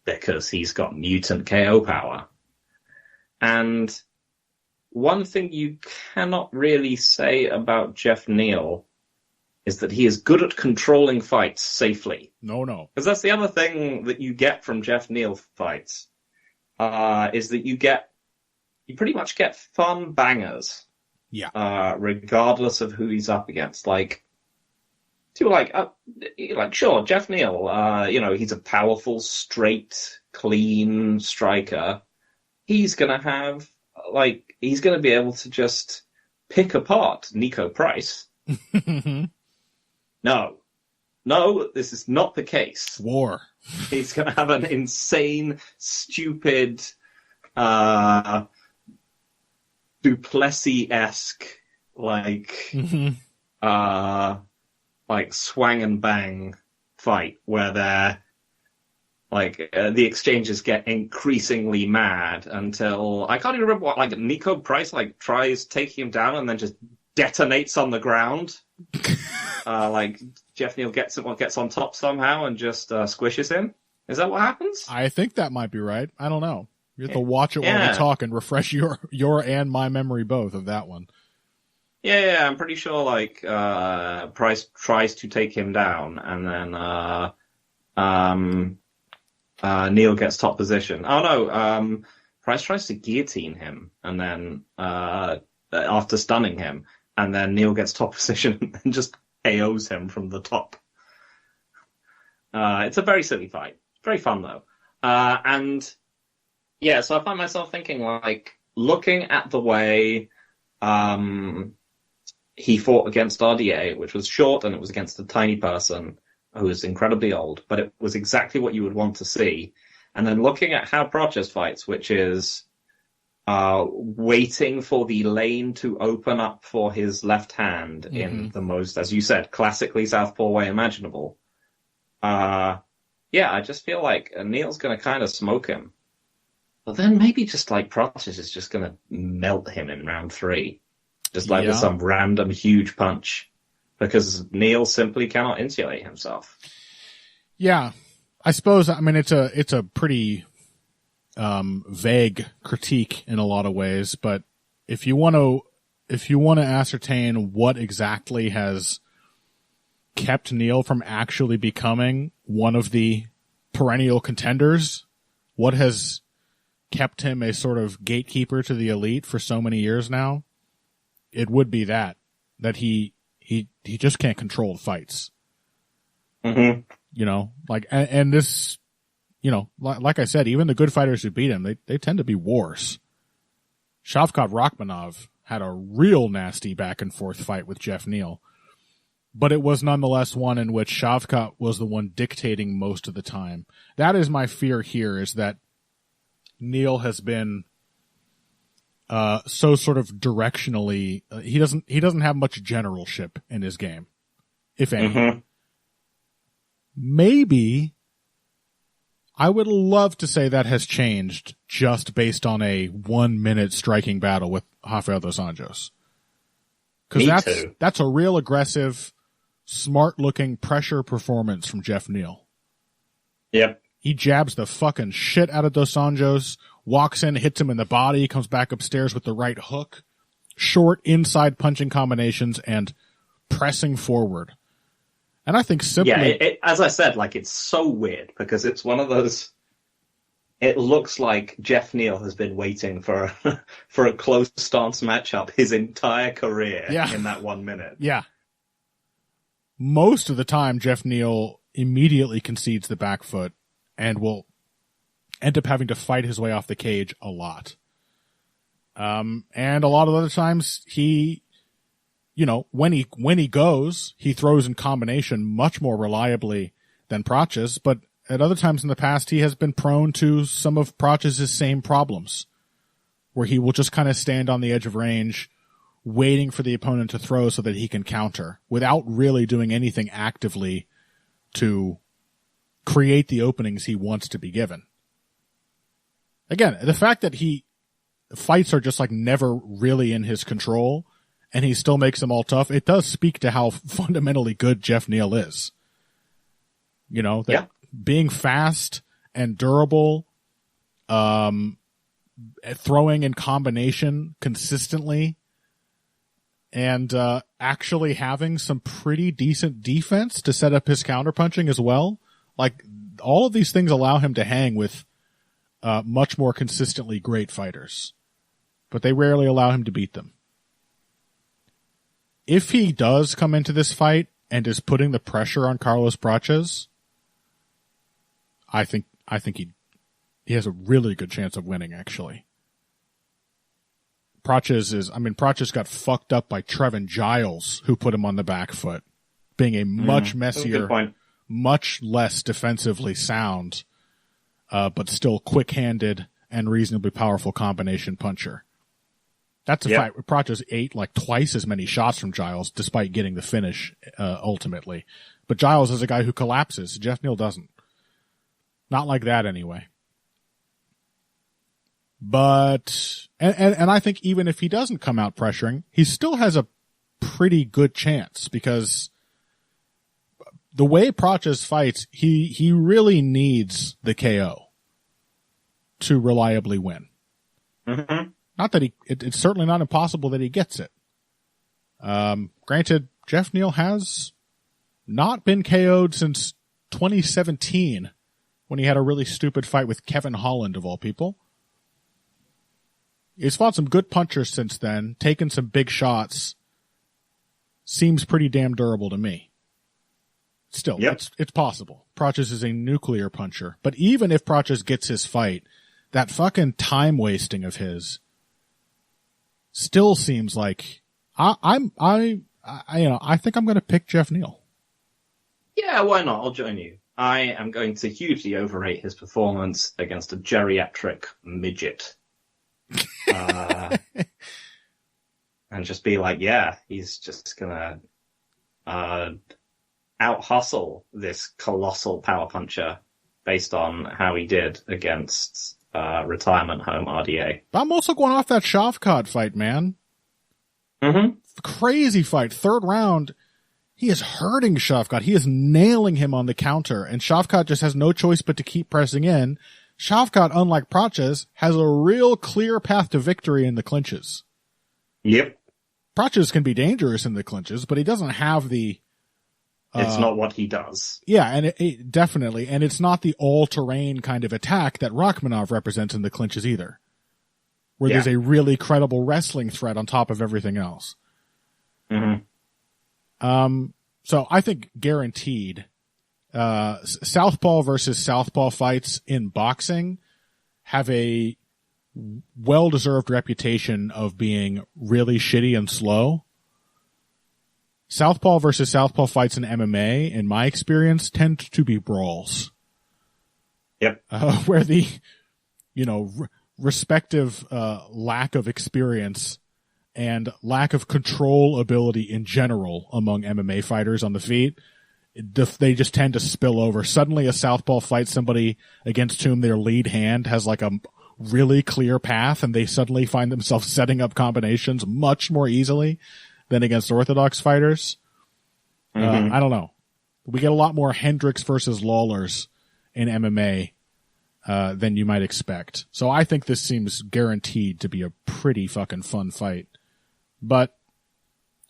because he's got mutant KO power. And one thing you cannot really say about Jeff Neal is that he is good at controlling fights safely. No. Because that's the other thing that you get from Jeff Neal fights, is that you pretty much get fun bangers. Yeah. Regardless of who he's up against. Like, sure, Jeff Neal, he's a powerful, straight, clean striker. He's gonna be able to just pick apart Nico Price. No, this is not the case. War. He's going to have an insane, stupid, Duplessis-esque, like swang and bang fight where they're the exchanges get increasingly mad until I can't even remember what Nico Price tries taking him down and then just detonates on the ground. Jeff Neal gets on top somehow and just squishes him. Is that what happens? I think that might be right. I don't know. You have to watch it while we talk and refresh your and my memory both of that one. Yeah, I'm pretty sure Price tries to take him down and then Neal gets top position. Oh no, Price tries to guillotine him and then after stunning him, and then Neal gets top position and just KOs him from the top. It's a very silly fight. Very fun though. And yeah, so I find myself thinking looking at the way he fought against RDA, which was short and it was against a tiny person who was incredibly old, but it was exactly what you would want to see. And then looking at how Prates fights, which is waiting for the lane to open up for his left hand in the most, as you said, classically southpaw way imaginable. I just feel like Neal's going to kind of smoke him. But then maybe just Prates is just going to melt him in round 3. Just with some random huge punch. Because Neal simply cannot insulate himself. Yeah, I suppose. I mean, it's a pretty vague critique in a lot of ways. But if you want to ascertain what exactly has kept Neal from actually becoming one of the perennial contenders, what has kept him a sort of gatekeeper to the elite for so many years now, it would be that he just can't control the fights. Mm-hmm. You know, like, and this, you know, like I said, even the good fighters who beat him, they tend to be wars. Shavkat Rachmanov had a real nasty back and forth fight with Jeff Neal, but it was nonetheless one in which Shavkat was the one dictating most of the time. That is my fear here, is that Neal has been so sort of directionally, he doesn't have much generalship in his game, if any. Mm-hmm. Maybe I would love to say that has changed just based on a 1 minute striking battle with Rafael dos Anjos. Because that's a real aggressive, smart looking pressure performance from Jeff Neal. Yep. He jabs the fucking shit out of dos Anjos, walks in, hits him in the body, comes back upstairs with the right hook, short inside punching combinations, and pressing forward. And I think simply... Yeah, as I said, like, it's so weird because it's one of those... It looks like Jeff Neal has been waiting for a close stance matchup his entire career in that 1 minute. Yeah. Most of the time, Jeff Neal immediately concedes the back foot and will end up having to fight his way off the cage a lot. And a lot of other times, he... You know, when he goes, he throws in combination much more reliably than Prates, but at other times in the past, he has been prone to some of Prates' same problems, where he will just kind of stand on the edge of range, waiting for the opponent to throw so that he can counter, without really doing anything actively to create the openings he wants to be given. Again, the fact that fights are just like never really in his control, and he still makes them all tough, it does speak to how fundamentally good Jeff Neal is. You know, that being fast and durable, throwing in combination consistently, and actually having some pretty decent defense to set up his counterpunching as well. Like, all of these things allow him to hang with much more consistently great fighters, but they rarely allow him to beat them. If he does come into this fight and is putting the pressure on Carlos Prates, I think he has a really good chance of winning, actually. Prates got fucked up by Trevin Giles, who put him on the back foot, being a much messier, much less defensively sound, but still quick-handed and reasonably powerful combination puncher. That's a fight where Prates ate like twice as many shots from Giles, despite getting the finish ultimately. But Giles is a guy who collapses. Jeff Neal doesn't. Not like that anyway. But and I think even if he doesn't come out pressuring, he still has a pretty good chance, because the way Prates fights, he really needs the KO to reliably win. Mm-hmm. Not that it's certainly not impossible that he gets it. Granted, Jeff Neal has not been KO'd since 2017, when he had a really stupid fight with Kevin Holland, of all people. He's fought some good punchers since then, taken some big shots. Seems pretty damn durable to me. Still, it's possible. Prates is a nuclear puncher. But even if Prates gets his fight, that fucking time wasting of his still seems like I think I'm going to pick Jeff Neal. Yeah, why not? I'll join you. I am going to hugely overrate his performance against a geriatric midget. And just be like, he's just going to out-hustle this colossal power puncher based on how he did against retirement home RDA. I'm also going off that Shavkat fight, man. Mm-hmm. Crazy fight. Third round, he is hurting Shavkat. He is nailing him on the counter, and Shavkat just has no choice but to keep pressing in. Shavkat, unlike Prates, has a real clear path to victory in the clinches. Yep. Prates can be dangerous in the clinches, but he doesn't have the... it's not what he does. Yeah, and it definitely, and it's not the all-terrain kind of attack that Rachmanov represents in the clinches either, where there's a really credible wrestling threat on top of everything else. Mm-hmm. So I think guaranteed Southpaw versus Southpaw fights in boxing have a well-deserved reputation of being really shitty and slow. Southpaw versus Southpaw fights in MMA, in my experience, tend to be brawls. Yep. Where the, respective lack of experience and lack of control ability in general among MMA fighters on the feet, they just tend to spill over. Suddenly a Southpaw fights somebody against whom their lead hand has like a really clear path, and they suddenly find themselves setting up combinations much more easily than against Orthodox fighters. I don't know. We get a lot more Hendricks versus Lawlers in MMA than you might expect. So I think this seems guaranteed to be a pretty fucking fun fight. But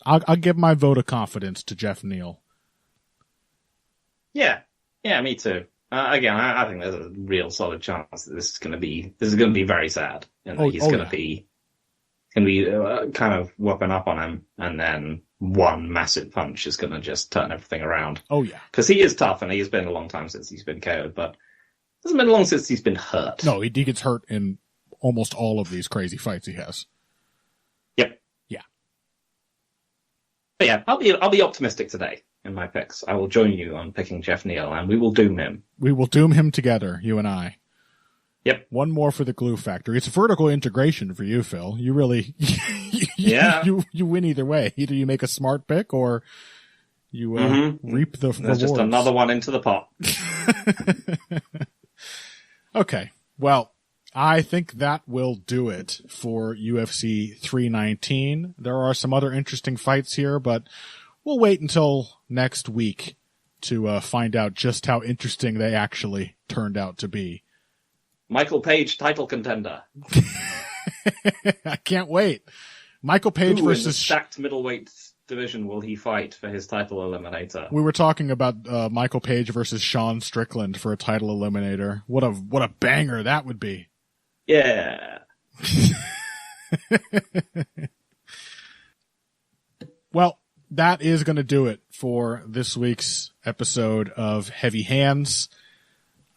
I'll give my vote of confidence to Jeff Neal. Yeah, me too. Again, I think there's a real solid chance that this is going to be very sad, and he's going to be kind of whooping up on him, and then one massive punch is going to just turn everything around. Oh yeah, because he is tough, and he's been a long time since he's been KO'd, but it hasn't been long since he's been hurt. No, he gets hurt in almost all of these crazy fights he has. Yep. Yeah. But yeah, I'll be optimistic today in my picks. I will join you on picking Jeff Neal, and we will doom him. We will doom him together, you and I. Yep. One more for the glue factory. It's vertical integration for you, Phil. You really, you win either way. Either you make a smart pick or you reap the rewards. Just another one into the pot. Okay. Well, I think that will do it for UFC 319. There are some other interesting fights here, but we'll wait until next week to find out just how interesting they actually turned out to be. Michael Page, title contender. I can't wait. Michael Page versus... in the stacked middleweight division will he fight for his title eliminator? We were talking about Michael Page versus Sean Strickland for a title eliminator. What a banger that would be. Yeah. Well, that is going to do it for this week's episode of Heavy Hands.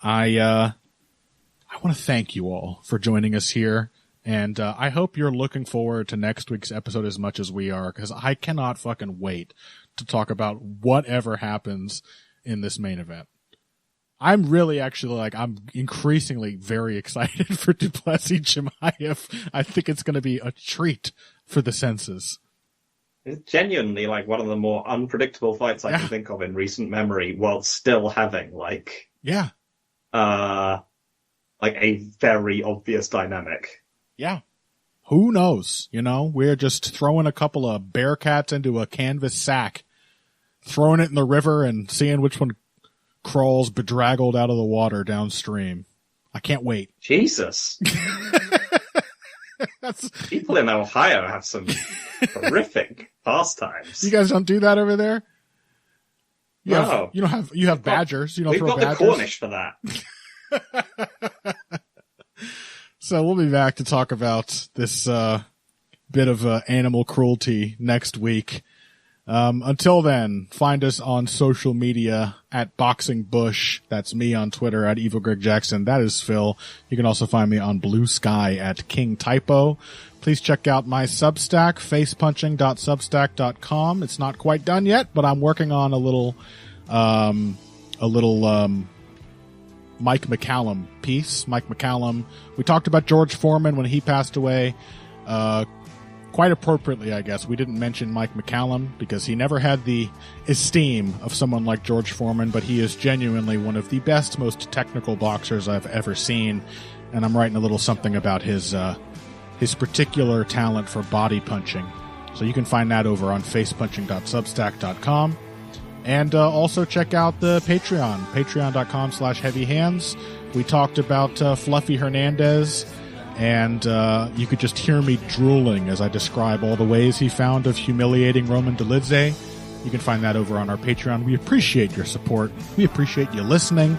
I want to thank you all for joining us here, and I hope you're looking forward to next week's episode as much as we are, because I cannot fucking wait to talk about whatever happens in this main event. I'm really actually I'm increasingly very excited for du Plessis Chimaev. I think it's going to be a treat for the senses. It's genuinely one of the more unpredictable fights I can think of in recent memory, while still having a very obvious dynamic. Yeah. Who knows? We're just throwing a couple of Bearcats into a canvas sack, throwing it in the river and seeing which one crawls bedraggled out of the water downstream. I can't wait. Jesus. People in Ohio have some horrific pastimes. You guys don't do that over there? No. You have badgers. You don't throw badgers? We've got the Cornish for that. So we'll be back to talk about this bit of animal cruelty next week. Until then, find us on social media at Boxing Bush. That's me on Twitter at Evil Greg Jackson. That is Phil. You can also find me on Blue Sky at King Typo. Please check out my Substack, facepunching.substack.com. It's not quite done yet, but I'm working on a little Mike McCallum piece. Mike McCallum. We talked about George Foreman when he passed away. Quite appropriately, I guess. We didn't mention Mike McCallum because he never had the esteem of someone like George Foreman, but he is genuinely one of the best, most technical boxers I've ever seen. And I'm writing a little something about his particular talent for body punching. So you can find that over on facepunching.substack.com. And also check out the Patreon, patreon.com/heavyhands. We talked about Fluffy Hernandez, and you could just hear me drooling as I describe all the ways he found of humiliating Roman Dolidze. You can find that over on our Patreon. We appreciate your support. We appreciate you listening,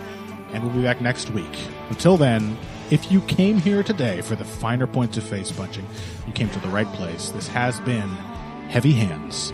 and we'll be back next week. Until then, if you came here today for the finer points of face punching, you came to the right place. This has been Heavy Hands.